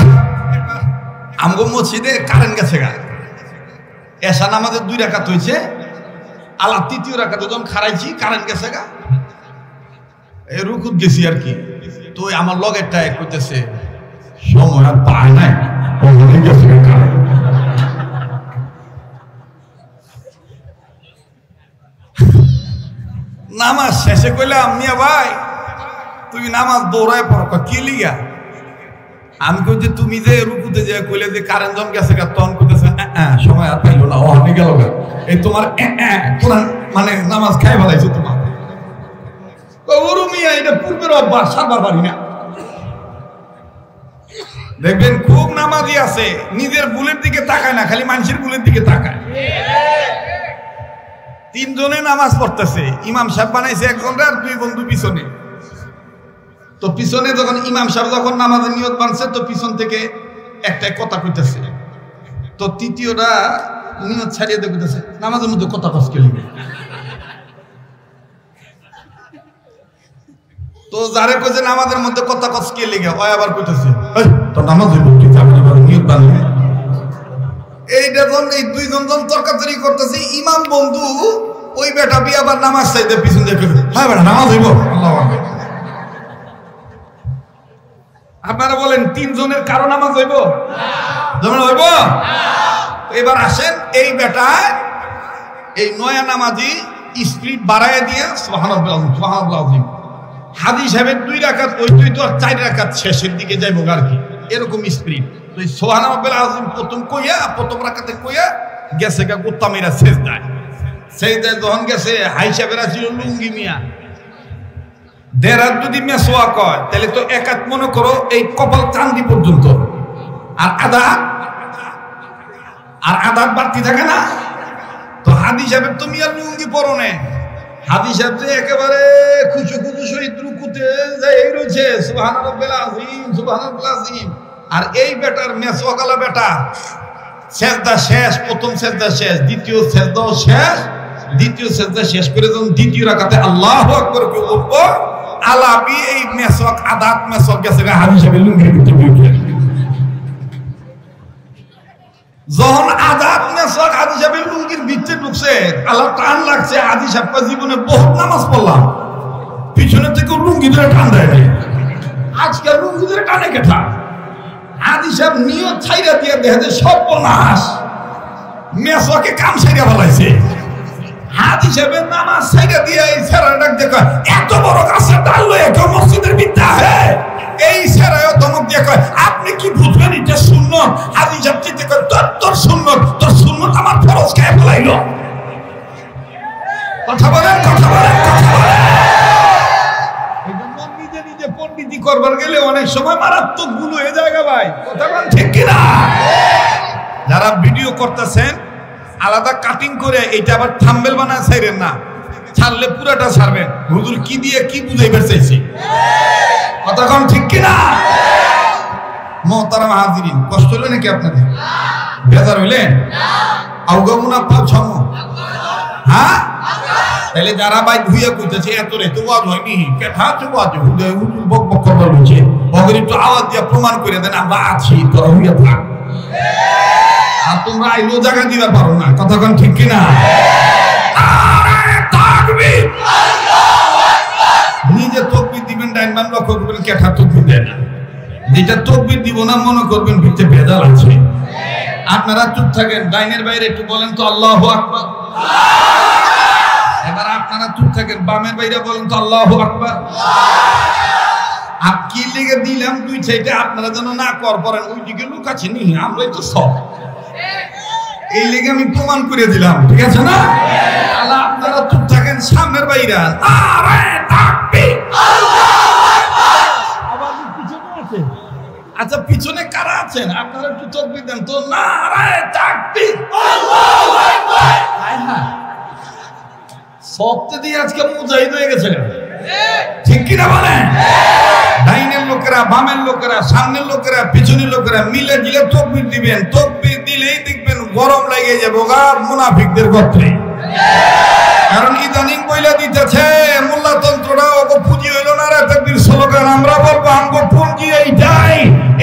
আমগো মসজিদে কারেন্ট গেছে গা, এশা নামাজের 2 রাকাত হয়েছে, আল্লাহ 3য় রাকাতে যখন খারাইছি কারেন্ট গেছে গা, এই রুকুত গেছি আর কি। তো আমার লগেরটা কইতেছে সময় আর পায় নাই, গেছে কারেন্ট। নামাজ শেষে কইলাম মিয়া ভাই তুমি নামাজ দৌড়ায় পড়ো, কি লিগা? আমি কই যে তুমি যে রুকুতে যে কইলে যে কারেন্ট জন গেছে গা, তখন কইতেছে সময় আর পাইলো না, ও আমি গেল গা, এই তোমার কোরআন মানে নামাজ খাই ফেলাইছে তোমার। ওরু মিয়া এটা পূর্বের অভ্যাস, সারবার পারি না। দেখবেন খুব নামাজি আছে নিজের ভুলের দিকে তাকায় না, খালি মানুষের ভুলের দিকে তাকায়। 3 জনে নামাজ পড়তেছে, ইমাম সাহেব বানাইছে একজনরা আর 2 বন্ধু পিছনে। তো পিছনে যখন ইমাম সাহেব যখন নামাজের নিয়ত বানছে, তো পিছন থেকে একটা কথা কইতেছে, তো তৃতীয়টা নিয়ত ছাড়িয়ে দিয়ে কইতেছে নামাজের মধ্যে কথা কষ্ট লিখে। তো যারে কইছে নামাজের মধ্যে কথা কষ্ট কে লিখে, ওই আবার কইতেছে তো নামাজ হইব কি যাবে নিয়ত বানলে। এইটা যখন এই 2 জন তর্কাতরি করতেছে, ইমাম বন্ধু ওই বেটা বি আবার নামাজ চাইতে পিছন দিয়ে হ্যাঁ বেটা নামাজ হইব। আপনারা বলেন 3 জনের কারো নামাজ হইব? যেমন হইব। এবার আসেন এই বেটা এই নয়া নামাজি স্পিড বাড়ায় দিয়ে সুবহানাল্লাহ সুবহানাল্লাহ হাদিস সাহেবের 2 রাকাত ওই 2 তো 4 রাকাত শেষের দিকে যাইব আর কি, এরকম স্পিড। তো সুবহানাল্লাহ আযীম প্রথম কইয়া প্রথম রাকাতে কইয়া গেছে গা গুত্তামিরা সেজদায়। সেজদায় যখন গেছে হাই সাহেবেরা ছিল লুঙ্গি মিয়া, 1.5 হাত যদি মেসোয়া কয় তাহলে তো 1 হাত মনে করো এই কপাল চান্দি পর্যন্ত, আর আধা বাড়তি থাকে না। তো হাদি সাহেবের তো মিয়া লুঙ্গি পরনে, হাদি সাহেব যে একেবারে খুশু খুশু শহীদ রুকুতে যাই রয়েছে সুবহানাল্লাহিল আযীম সুবহানাল্লাহিল আযীম। আর এই বেটার মেসোয়াগালা বেটা সেজদা শেষ, প্রথম সেজদা শেষ, দ্বিতীয় সেজদাও শেষ, দ্বিতীয় সেজদা শেষ করে যখন 2য় রাকাতে আল্লাহু আকবার কে উঠবো, আলাবি এই মেসওয়াক আদাত মেসওয়াক গেছে হাদিস সাহেবের লুঙ্গির ভিতরে ঢুকে। যখন আদাত মেসওয়াক হাদিস সাহেবের লুঙ্গির ভিতরে ঢুকছে, আল্লাহ টান লাগছে। হাদিস সাহেব জীবনে বহুত নামাজ পড়লাম, পিছনে থেকে লুঙ্গি ধরে টান দেয় নাই, আজকে লুঙ্গি ধরে টানে কেঠা। হাদিস সাহেব নিয়ত ছাইরা দিয়ে দেখে সর্বনাশ, মেসওয়াকে কাম ছাইরা ফেলাইছে। হাদিস সাহেবের নামাজ ছাইরা দিয়ে এই ছেড়া ডাক দেখো এত বড় গাছের ডাল লয়ে কেউ মসজিদের বিদ্যা হে, এই ছেড়াও ধমক দিয়ে কয় আপনি কি বুঝবেন এটা সুন্নত? হাদিস সাহেব চিন্তা করে তোর সুন্নত, তোর সুন্নত আমার ফরজ খেয়ে ফেলাইলো। কথা বলেন কথা বলেন কথা বলেন। নিজে নিজে পণ্ডিতি করবার গেলে অনেক সময় মারাত্মক ভুল হয়ে যায় ভাই, কথা বলেন ঠিক কিনা? যারা ভিডিও করতেছেন আলাদা কাটিং করে এটা আবার থাম্বনেল বানায় ছাইরেন না, ছাড়লে পুরাটা ছাড়বেন। হুজুর কি দিয়ে কি বুঝাইবার চাইছি, কথা কোন ঠিক কিনা? মোহতারাম হাজিরিন, কষ্ট হলো নাকি আপনাদের? বেজার হইলেন? আউগামুনা পাপ ছম, হ্যাঁ? তাহলে যারা ভাই ধুইয়া কইতেছে এত রে তো ওয়াজ হয়নি, কেঠা তো ওয়াজ হুদে হুজুর বক বক করবার হচ্ছে, ওগরি তো আওয়াজ দিয়ে প্রমাণ করে দেন আমরা আছি, তোরা হইয়া থাক। আর তোমরা আইলো জায়গা দিতে পারো না, কথা কোন ঠিক কিনা? নিজে তাকবীর দিবেন লাইনম্যান লক্ষ্য করবেন কেঠা তকবির দেয় না, যেটা তকবির দিব না মনে করবেন ভিতরে ভেজাল আছে। আপনারা চুপ থাকেন, ডাইনের বাইরে একটু বলেন তো আল্লাহু আকবার। এবার আপনারা চুপ থাকেন, বামের বাইরে বলেন তো আল্লাহু আকবার। আর কি লেগে দিলাম দুই সাইডে, আপনারা যেন না কর পড়েন, ওই দিকে লোক আছে নি, আমরাই তো সব, এই লেগে আমি প্রমাণ করে দিলাম, ঠিক আছে না? আল্লাহ আপনারা চুপ থাকেন, সামনের বাইরা নারায়ে তাকবীর, আল্লাহু আকবার। আবার পিছনে আছে, আচ্ছা পিছনে কারা আছেন আপনারা একটু তাকবীর দেন তো, নারায়ে তাকবীর, আল্লাহু আকবার। হায় হায়, সবতে দিয়ে আজকে মুজাহিদ হয়ে গেছে, ঠিক কি না বলেন? ডাইনের লোকেরা, বামের লোকেরা, সামনের লোকেরা, পিছনের লোকেরা মিলে দিলে তাকবীর দিবেন, তাকবীর দিলেই দেখবেন গরম লাগে যাবে গা মুনাফিকদের গোত্রে। কারণ ইদানিং বইলা দিতেছে মোল্লাতন্ত্রটা ওগো পুঁজি হইল না রে তাকবীর স্লোগান, আমরা বলবো আমগো পুঁজি এইটাই।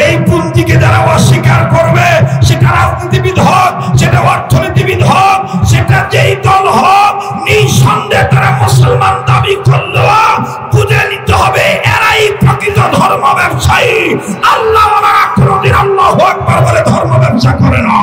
এই পুঁজিকে যারা অস্বীকার করবে, সেটা রাজনীতিবিদ হোক, সেটা অর্থনীতিবিদ হোক, সেটা যেই দল হোক, নিঃসন্দেহে তারা মুসলমান দাবি করলেও বুঝে নিতে হবে এরাই প্রকৃত ধর্ম ব্যবসায়ী। আল্লাহ ওয়ালা কোনদিন আল্লাহু আকবার বলে ধর্ম ব্যবসা করে না।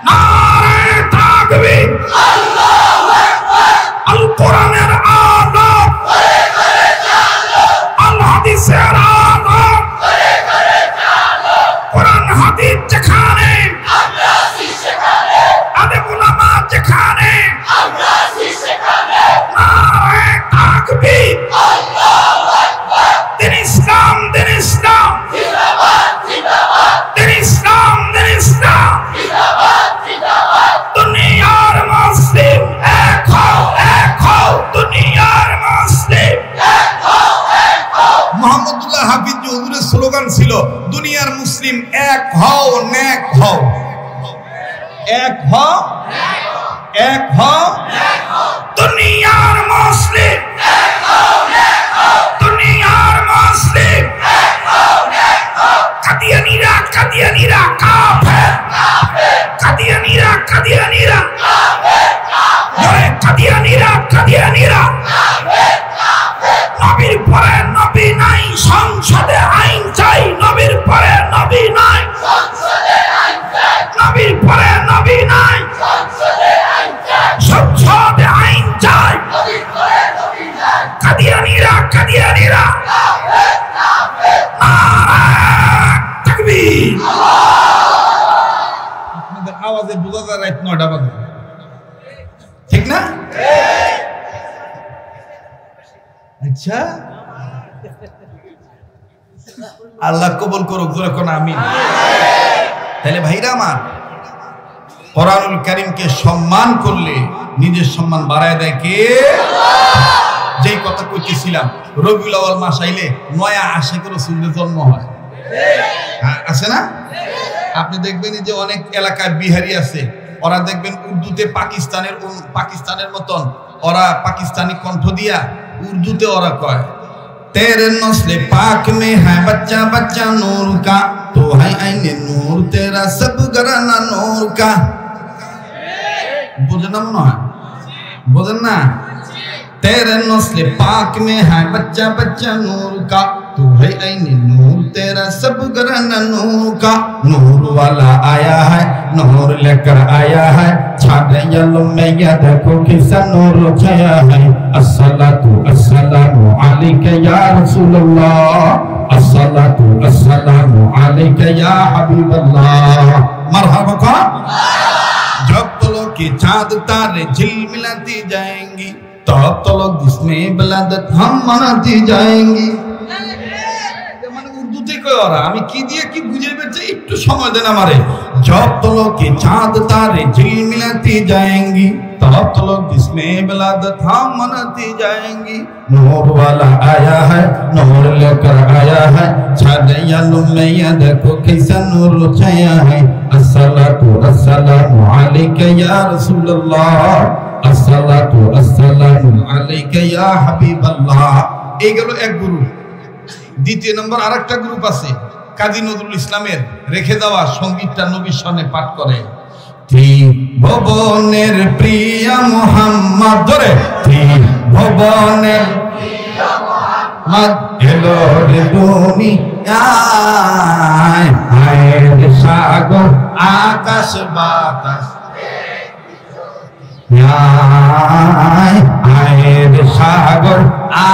নারে তাকবীর, আল্লাহু আকবার। আল কোরআনের আলো করে করে চালো, আল হাদিসের আলো করে করে চালো। কোরআন হাদিস যেখানে আমরা আছি সেখানে, আলেম উলামা যেখানে আমরা আছি সেখানে। নারে তাকবীর, আল্লাহু আকবার। দিন ইসলাম, দিন ইসলাম জিন্দাবাদ, জিন্দাবাদ। দিন ইসলাম, দিন ইসলাম জিন্দাবাদ, জিন্দাবাদ। দুনিয়ার মুসলিম এক হও, এক হও। দুনিয়ার মুসলিম এক হও, এক হও। মুহাম্মদুল্লাহ হাফিজ হুজুরের স্লোগান ছিল দুনিয়ার মুসলিম এক হও, নেক হও। এক হও, এক হও, এক হও। দুনিয়ার মুসলিম এক হও, নেক হও। দুনিয়ার মুসলিম এক হও, নেক হও। কাদিয়ানীরা, কাদিয়ানীরা কাফের, কাফের। কাদিয়ানীরা, কাদিয়ানীরা কাফের, কাফের। কাদিয়ানীরা, কাদিয়ানীরা কাফের, কাফের। নবীর পরে নবী নাই, সংসদে আইন চাই। নবীর পরে নবী নাই, সংসদে আইন চাই। নবীর পরে নবী নাই, সংসদে আইন চাই। সংসদে আইন চাই, নবীর পরে নবী নাই। কাদিয়ানীরা, কাদিয়ানীরা কাফের, কাফের। নারে তাকবীর, আপনাদের আওয়াজে বোঝা যায় রাত 9টা বাজে, ঠিক না? আচ্ছা, আল্লাহ কবুল করুক, জোরে কোন আমিন। তাহলে ভাইরা আমার, কোরআনুল কারীমকে সম্মান করলে নিজের সম্মান বাড়ায় দেয় কে? যেই কথা কইতেছিলাম, রবিউল আউয়াল মাস আইলে নয়া আশিকের রাসূলের জন্ম হয়, আছে না? আপনি দেখবেন যে অনেক এলাকায় বিহারি আছে, ওরা দেখবেন উর্দুতে পাকিস্তানের মতন ওরা পাকিস্তানি কণ্ঠ দিয়া উর্দুতে ওরা কয়, तेरे नस्ल पाक में है बच्चा बच्चा नूर का, तो है आईने नूर तेरा सब घराना नूर का। बुझे ना मनो है, बुझे ना? तेरे नस्ल पाक में है बच्चा बच्चा नूर का, तू है आईने नूर तेरा सब घराना नूर का। नूर वाला आया है, नूर लेकर आया है, छाड़े यलो में ये देखो किसा नूर छाया है। अस्सलातु अस्सलामु अलैका या रसूलल्लाह, अस्सलातु अस्सलामु अलैका या हबीबल्लाह। मरहबा का जब तो लोग की चाँद तारे झिलमिलाती जाएंगी, तब तो लोग जिसमें बिलादत हम मनाती जाएंगी। আমি কি দিয়ে কি বুঝে বেঁচে একটু সময় দেন আমারে। जब तो लोग के चाँद तारे झिलमिलाती जाएंगी, तब तो लोग जिसमें बिलादत हम मनाती जाएंगी। नूर वाला आया है, नूर लेकर आया है, छाड़े यालों में ये देखो कैसा नूर छाया है। अस्सलातु अस्सलामु अलैका या रसूलल्लाह, अस्सलातु अस्सलामु अलैका या हबीबल्लाह। এই গেল এক গ্রুপ। দ্বিতীয় নম্বর আরেকটা গ্রুপ আছে, কাজী নজরুল ইসলামের রেখে দেওয়া সঙ্গীতটা নবীর সামনে পাঠ করে। ত্রিভুবনের প্রিয় মুহাম্মদ, ধরে ত্রিভুবনের মাদ এলো রে দুনিয়ায় আয়ের সাগর আকাশ বাতাস আয়ের সাগর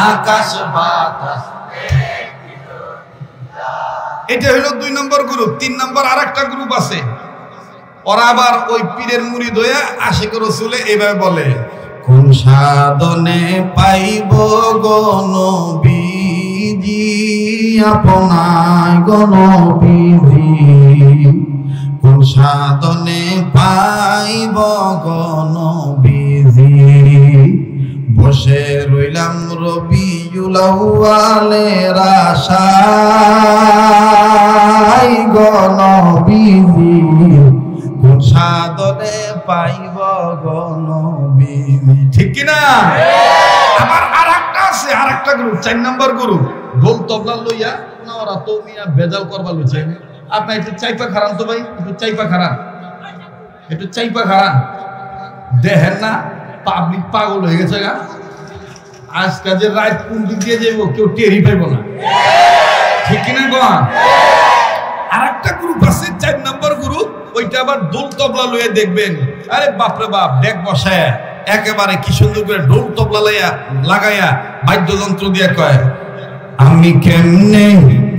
আকাশ বাতাস। এটা হলো 2 নম্বর গ্রুপ। 3 নম্বর আরেকটা গ্রুপ আছে, ওরা আবার ওই পীরের মুরিদ হয়ে আশিক রাসূলে এইভাবে বলে, কোন সাধনে পাইব গো নবীজি আপনায় গো নবীজি, কোন সাধনে পাইব গো নবীজি, বসে রইলাম রবিউল আউয়ালের আশায় গো নবীজি, কোন সাধনে পাইব গো নবীজি। ঠিক কি না? আবার আরেকটা আছে, আরেকটা গ্রুপ, 4 নম্বর গ্রুপ, ঢোল তবলা লইয়া না ওরা তো মিয়া ভেজাল করবা লইছে। আপনি একটু চাইপা খারান তো ভাই, একটু চাইপা খারান, একটু চাইপা খারান, দেখেন না পাবলিক পাগল হয়ে গেছে গা। আজকে যে রাত কোন দিক দিয়ে যাইব কেউ টেরি পাইব না। ঠিক কিনা গো? আরেকটা গ্রুপ আছে 4 নম্বর গ্রুপ, ওইটা আবার ঢোল তবলা লইয়া দেখবেন, আরে বাপরে বাপ, ডেক বসায় একেবারে কি সুন্দর করে ঢোল তবলা লাগাইয়া বাদ্যযন্ত্র দিয়ে কয়, আমি কেমনে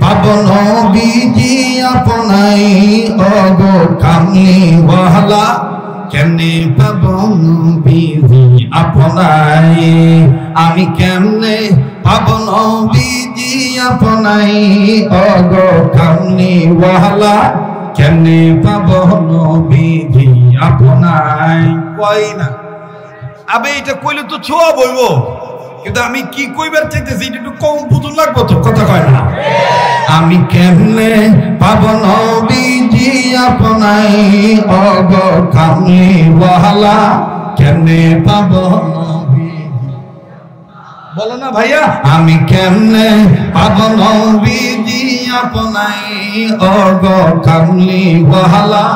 পাবো নবীজি আপনাই ওগো কামলিওয়ালা, কেমনে পাবো নবীজি আপনাই, আমি কেমনে পাবো নবীজি আপনাই ওগো কামলিওয়ালা, কেমনে পাবো নবীজি আপনাই। কই না আবে, এটা কইলে তো ছোয়া বইব, কিন্তু আমি কি কইবার চাইতেছি এটা একটু কম বুঝুন লাগবো তো, কথা কয় না। আমি কেমনে পাবো নবীজি আপনাই ওগো কামলিওয়ালা, কেমনে পাবো নবীজি, বলো না ভাইয়া, আমি কেমনে পাবো নবীজি আপনাই ওগো কামলিওয়ালা,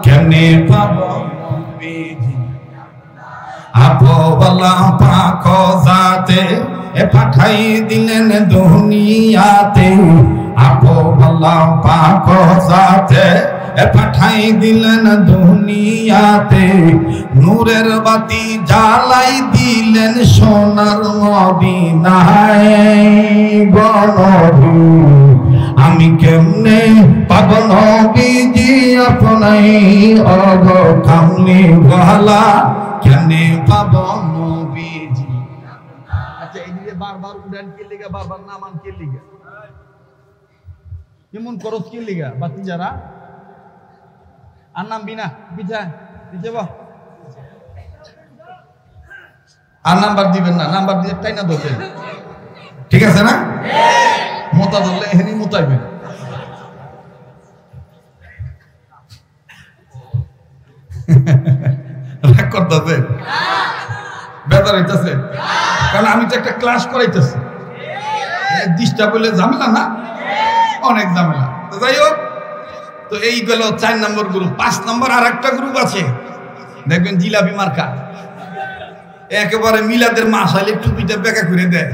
কেমনে পাবো নবীজি। আপওয়ালা পাক জাতে পাঠাই দিলেন দুনিয়াতে, আপওয়ালা পাক জাতে পাঠাই দিলেন দুনিয়াতে, নূরের বাতি জ্বালাই দিলেন সোনার মদিনায় গো নবী, আমি কেমনে পাবো নবীজি আপনাই ওগো কামলিওয়ালা, কেমনে পাবো নবীজি। আচ্ছা এই যে বারবার উড়ান কে লিগা, বারবার নামান কে লিগা, কেমন করস কে লিগা, বাতি যারা আর নাম বিনা বিজয় বিজয় বা আর নাম্বার দিবেন না, নাম্বার দিয়ে তাই না ধরবেন, ঠিক আছে না? মোতা ধরলে এখানে মোতাইবেন। রাগ করতেছে, বেজার হইতেছে, কারণ আমি তো একটা ক্লাস করাইতেছি, ডিস্টার্ব হইলে ঝামেলা না, অনেক ঝামেলা। তো যাই হোক, তো এই গেল 4 নম্বর গ্রুপ। 5 নম্বর আর একটা গ্রুপ আছে, দেখবেন জিলাপি মার্কা, একেবারে মিলাদের মাস হইলে টুপিটা বেকা করে দেয়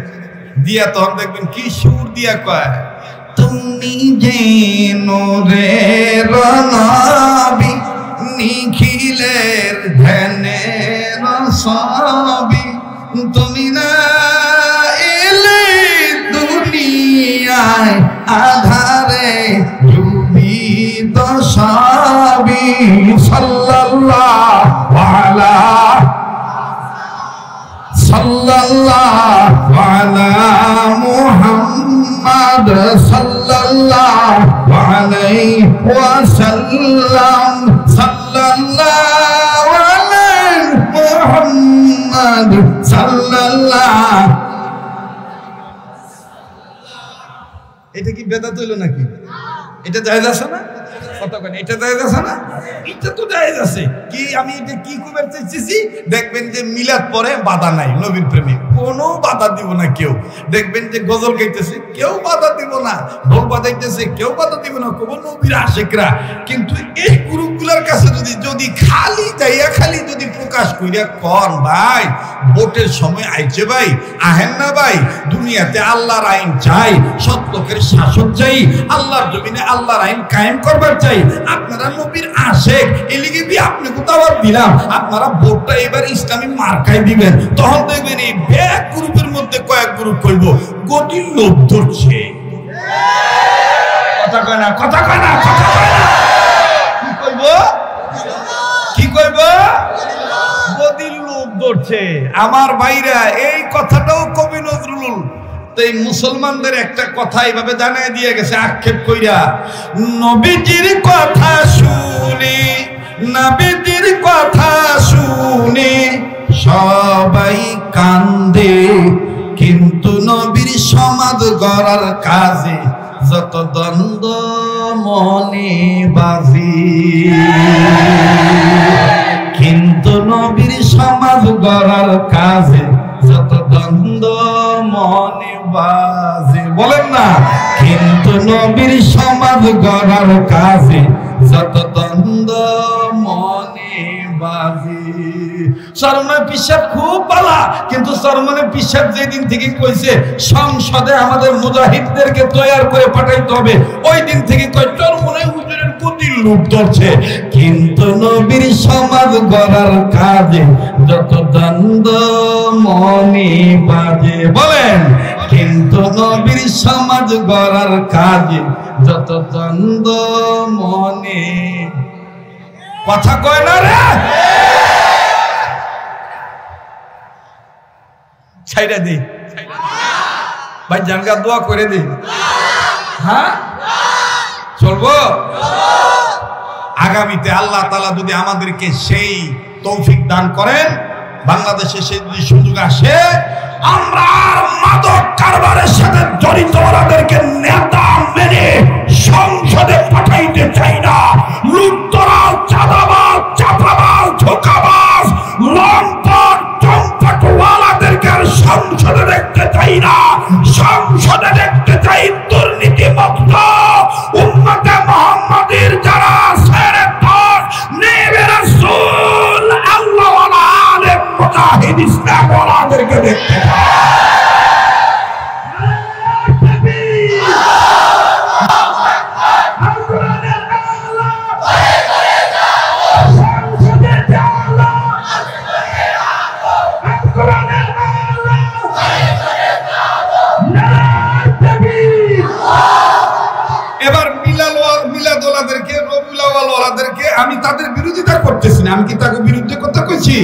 দিয়া, তখন দেখবেন কি সুর দিয়া কয়, তুমি যে নূরের নবী নিখিলের ধ্যানের সবই, তুমি না এলে দুনিয়ায় আধারে ডুবিত সবই, সাল্লাল্লাহু আলা সাল্লাল্লাহু আলা মুহাম্মদ সাল্লাল্লাহু আলাইহি ওয়াসাল্লাম, সাল্লাল্লাহু আলাইহি মুহাম্মদ সাল্লাল্লাহু। এটা কি বেদাত হইল নাকি? এটা জায়েজ আছে না? কথা কেন, এটা জায়েজ আছে না? এটা তো জায়েজ আছে। কি আমি এটা কি কইবার চাইছি, দেখবেন যে মিলাদ পরে বাধা নাই, নবীর প্রেমে কোনো বাধা দিব না কেউ। দেখবেন যে গজল গাইতেছে কেউ বাধা দিব না, ঢোল বাজাইতেছে কেউ বাধা দিব না, কবর নবীর আশিকরা। কিন্তু এই গ্রুপগুলো আল্লাহর কাছে যদি খালি যাইয়া খালি যদি প্রকাশ কইরা কোন ভাই ভোটের সময় আইছে ভাই আহেন না ভাই দুনিয়াতে আল্লাহর আইন চাই সৎ লোকের শাসন চাই আল্লাহর জমিনে আল্লাহর আইন কায়েম করবার চাই আপনারা নবীর আশেক এলিগে বি আপনি কোথাও দিলাম আপনারা ভোটটা এবার ইসলামী মার্কাই দিবেন তখন দেখবেন এই ব্যাক গ্রুপের মধ্যে কয়েক গ্রুপ কইব গদির লোভ ধরছে কথা কয় না কি কইব গদির লোভ ধরছে আমার ভাইরা এই কথাটাও কবি নজরুল এই মুসলমানদের একটা কথা এইভাবে জানাই দিয়ে গেছে আক্ষেপ কইরা নবীজির কথা শুনি সবাই কান্দে কিন্তু নবীর সমাজ গড়ার কাজে যত দ্বন্দ্ব মনে বাজি কিন্তু নবীর সমাজ গড়ার কাজে যত দ্বন্দ্ব মনে বাজে বলেন না কিন্তু নবীর সমাজ গড়ার কাজে যত দ্বন্দ্ব মনে বাজে সরমনে পিসাব খুব ভালো কিন্তু সরমনে পিসাব যেদিন থেকে কইছে সংসদে আমাদের মুজাহিদদেরকে তৈরি করে পাঠাইতে হবে ওই দিন থেকে কয় চরমনে হুজুরের গদির লোভ ধরছে কিন্তু নবীর সমাজ গড়ার কাজে যত দ্বন্দ্ব মনে বাজে বলেন কিন্তু নবীর সমাজ গড়ার কাজে যত দ্বন্দ্ব মনে কথা কয় না রে ছাইরা দে ভাই জানগা দোয়া করে দে হ্যাঁ চলবো আগামীতে আল্লাহ তাআলা যদি আমাদেরকে সেই তৌফিক দান করেন বাংলাদেশে সেই যদি সুযোগ আসে আমরা আর মাদক কারবারের সাথে জড়িত ওদেরকে নেতা মেনে সংসদে পাঠাইতে চাই না লুটতরাজ চাঁদাবাজ চাপাবাজ ধোঁকাবাজ লম্পট চম্পটওয়ালাদেরকে সংসদে দেখতে চাই না সংসদে দেখতে চাই দুর্নীতিমুক্ত উম্মতে মুহাম্মাদের যারা সেরে পথ নেবে রাসূল আল্লাহ ওয়ালা আলেম মুজাহিদ ইসলাম ওয়ালাদেরকে দেখতে চাই আমি তাদের বিরোধিতা করতেছি না আমি কি তাকে বিরুদ্ধে কথা কইছি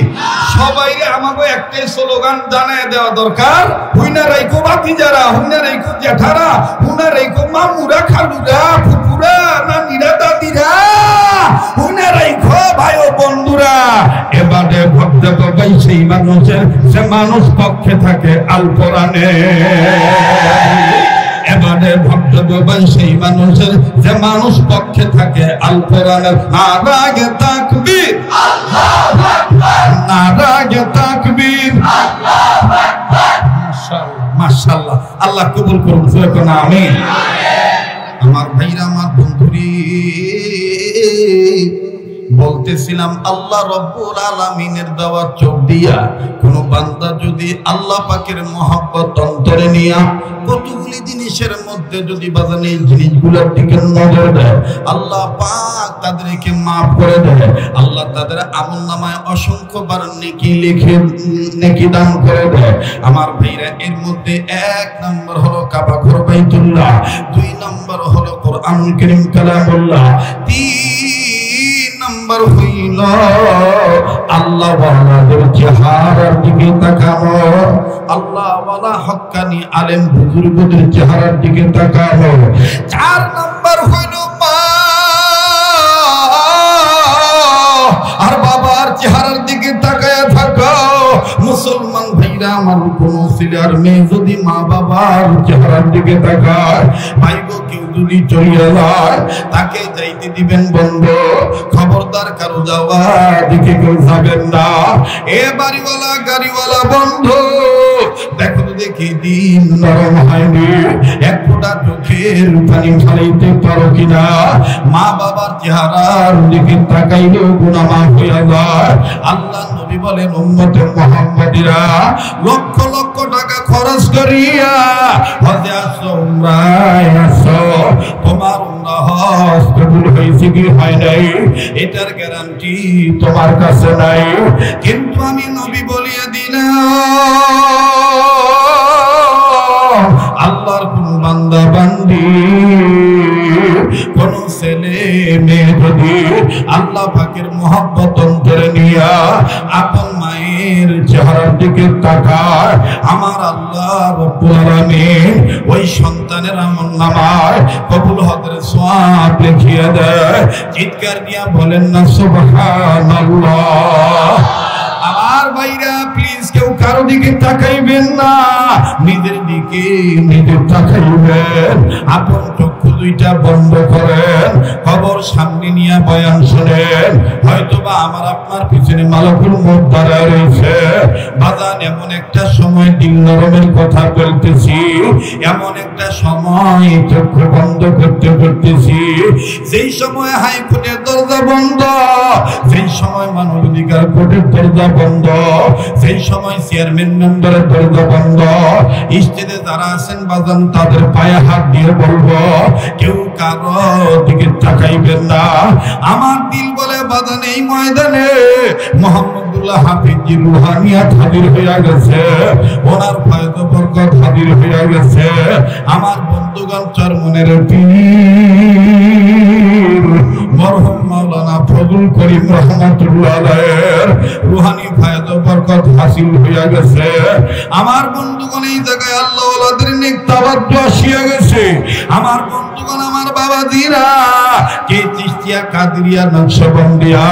সবাইরে আমাকে একটাই স্লোগান জানায় দেওয়া দরকার হুইনা রাইকো বাতিজারা হুইনা রাইকো জেঠারা হুইনা রাইকো মামুরা খালুরা ফুপুরা নানিরা দাদিরা হুইনা রাইকো ভাই ও বন্ধুরা এবারে ভক্ত ভাই সেই মানুষের যে মানুষ পক্ষে থাকে আল কোরআনে এবারে ভক্ত বাবাই সেই মানুষের যে মানুষ পক্ষে থাকে আল কোরআনের নারায়ে তাকবীর আল্লাহু আকবার নারায়ে তাকবীর আল্লাহু আকবার মাশাআল্লাহ মাশাআল্লাহ আল্লাহ কবুল করুন সুবহান আমিন আমার ভাইরা আমার বন্ধুরি বলতেছিলাম আল্লাহ রব্বুল আলামিনের দেওয়া চোখ দিয়া কোন বান্দা যদি আল্লাহ পাকের মহব্বত অন্তরে নিয়া কতগুলি জিনিসের মধ্যে যদি বাজান এই জিনিসগুলোর দিকে নজর দেয় আল্লাহ পাক তাদেরকে মাফ করে দেয় আল্লাহ তাদের আমলনামায় অসংখ্য বার নেকি লিখে নেকি দান করে দেয় আমার ভাইরা এর মধ্যে এক নম্বর হলো কাবা ঘর বাইতুল্লাহ দুই নম্বর হলো কোরআনুল কারীম কালামুল্লাহ তিন নম্বর হইল আল্লাহ ওয়ালাদের চেহারার দিকে তাকানো আল্লাহ ওয়ালা হক্কানি আলেম বুজুর্গদের চেহারার দিকে তাকানো চার নম্বর হইল মা আর বাবার চেহারার দিকে তাকায় থাকো মুসলমান ভাইরা আমার কোন ছেলে আর মেয়ে যদি মা বাবার চেহারার দিকে তাকায় ভাইগো কেউ যদি চলিয়ে যায় তাকে যাইতে দিবেন বন্ধ খবরদার কারো যাওয়া দিকে কেউ যাবেন না এ বাড়িওয়ালা গাড়িওয়ালা বন্ধ দেখো দেখি দিন নরম হয়নি, এক ফোঁটা চোখের পানি ফেলাইতে পারো কিনা? মা বাবার চেহারার দিকে তাকাইলেও গুনাহ মাফ হয়ে যায়। আল্লাহ নবী বলেন, উম্মতে মুহাম্মাদিরা লক্ষ লক্ষ টাকা খরচ করিয়া হজে আসছো, উমরায় আসছো, তোমার উমরা হজ কবুল হয়েছে কি হয় নাই এটার গ্যারান্টি তোমার কাছে নাই। কিন্তু আমি নবী বলিয়া দিলাম, আল্লাহর কোন বান্দা বান্দি, কোন ছেলে মেয়ে যদি আল্লাহ পাকের মহব্বত অন্তরে নিয়া আপন মায়ের চেহারার দিকে তাকায়, আমার আল্লাহ রব্বুল আলামিন ওই সন্তানের আমলনামায় কবুল হজের সওয়াব লিখিয়ে দেয়। চিৎকার দিয়া বলেন না সুবহানাল্লাহ। আমার ভাইরা প্লিজ কেউ কারো দিকে তাকাইবেন না, নিজের দিকে নিজে তাকাইবেন। আপন চক্ষু দুইটা বন্ধ করেন, খবর সামনে নিয়ে বয়ান শুনেন। হয়তোবা আমার আপনার পিছনে মালাকুল মউত দাঁড়ায় রয়েছে। বাজান এমন একটা সময় দিল নরমের কথা বলতেছি, এমন একটা সময় চক্ষু বন্ধ করতে করতেছি, যেই সময় হাইকোর্টের দরজা বন্ধ, যেই সময় মানবাধিকার কোর্টের দরজা বন্ধ, সেই সময় চেয়ারম্যান মেম্বারের দরজা বন্ধ। স্টেজে যারা আছেন বাজান তাদের পায়ে হাত দিয়ে বলবো, কেউ কারো দিকে তাকাইবেন না। আমার দিল বলে বাজান এই ময়দানে মোহাম্মদুল্লাহ হাফিজ রুহানিয়াত হাজির হইয়া গেছে, ওনার ফয়েজ বরকত হাজির হইয়া গেছে। আমার বন্ধুগণ চরমনের পীর মরহুম মাওলানা ফজল করিম রহমাতুল্লাহ আলাইহির রুহানি ফয়েজ বরকত হাসিল হইয়া গেছে। আমার বন্ধুগণ এই জায়গায় আল্লাহ ওয়ালাদের নেক তাওয়াজ্জু আসিয়া গেছে। আমার বন্ধুগণ, আমার বাবাজিরা, কে চিশতিয়া কাদরিয়া নকশবন্দিয়া,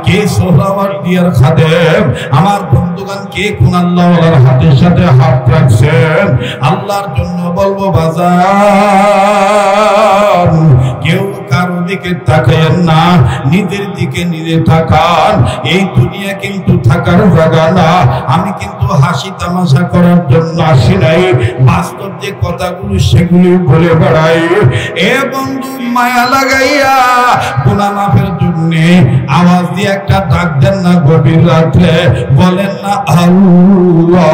কে সোহরাওয়ার্দিয়ার খাদেম, আমার বন্ধুগণ কে কোন আল্লাহ ওয়ালার হাতের সাথে হাত রাখছেন। আল্লাহর জন্য বলবো বাজার, কেউ কারো দিকে তাকায়েন না, নিজের দিকে নিজে তাকান। এই দুনিয়া কিন্তু থাকার জায়গা না। আমি কিন্তু হাসি তামাশা করার জন্য আসি নাই, বাস্তব যে কথাগুলো সেগুলি বলে বেড়াই। এ বন্ধু, মায়া লাগাইয়া গুনাহ মাফের জন্য আওয়াজ দিয়ে একটা ডাক দেন না গভীর রাত্রে, বলেন না আল্লাহ।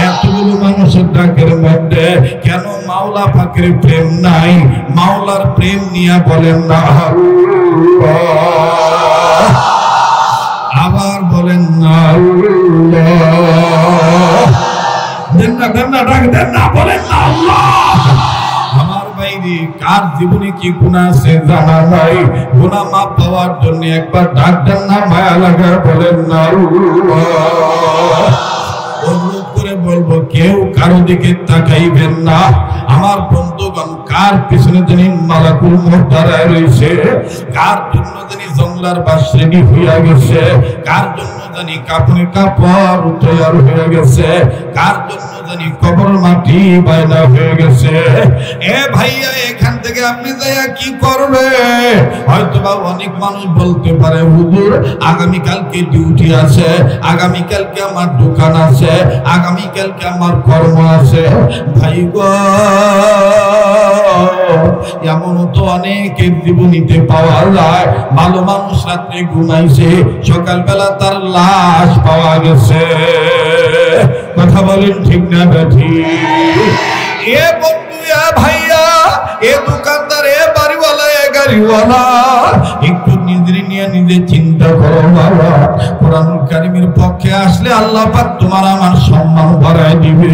এতগুলো মানুষের ডাকের মধ্যে কেন মাওলা পাকের প্রেম নাই? মাওলার প্রেম নিয়ে বলেন না আল্লাহ। আবার বলেন না আল্লাহ। দেন না ডাক দেন না, বলেন না আল্লাহ। আমার বাইরে কার জীবনে কি গুনাহ আছে জানা নাই? গুনাহ মাফ পাওয়ার জন্য একবার ডাক দেন না, মায়া লাগা, বলেন না আল্লাহ। অনুরোধ করে বলবো, কেউ কারো দিকে তাকাইবেন না। আমার বন্ধুগণ, কার পিছনে জানি মালাকুল মউত দাঁড়ায় রয়েছে, কার জন্য জানি জঙ্গলার বাস রেডি হইয়া গেছে, কার জন্য জানি কাপড়ে কাপড় তৈয়ার হয়ে গেছে, কার জন্য জানি কবর মাটি বায়না হয়ে গেছে। এ ভাইয়া, এখান থেকে আপনি যাইয়া কি করবে? হয়তোবা অনেক মানুষ বলতে পারে, হুজুর আগামীকালকে ডিউটি আছে, আগামীকালকে আমার দোকান আছে, আগামীকালকে আমার কর্ম আছে। ভাই গো, এমন তো অনেকের জীবনীতে পাওয়া যায়, ভালো মানুষ রাত্রে ঘুমাইছে, সকালবেলা তার লাশ পাওয়া গেছে। কথা বলেন ঠিক না বেঠি? এ বন্ধু, এ ভাইয়া, এ দোকানদার, এ বাড়িওয়ালা, এ গাড়িওয়ালা, একটু নিজের নিয়ে নিজে চিন্তা করো বাবা। কোরআনুল কারীমের পক্ষে আসলে আল্লাহ পাক তোমার আমার সম্মান বাড়ায় দিবে।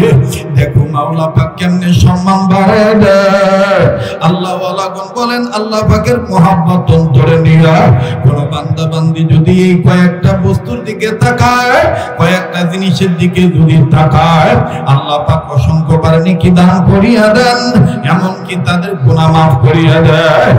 দেখো মাওলা পাক কেমনে সম্মান বাড়ায় দেয়। আল্লাহ ওয়ালাগণ বলেন, আল্লাহ পাকের মহব্বত অন্তরে নিয়া কোন বান্দা বান্দি যদি এই কয়েকটা বস্তুর দিকে তাকায়, কয়েকটা জিনিসের দিকে যদি তাকায়, আল্লাহ পাক অসংখ্য বার নেকি দান করিয়া দেন, এমনকি তাদের গুনাহ মাফ করিয়া দেয়।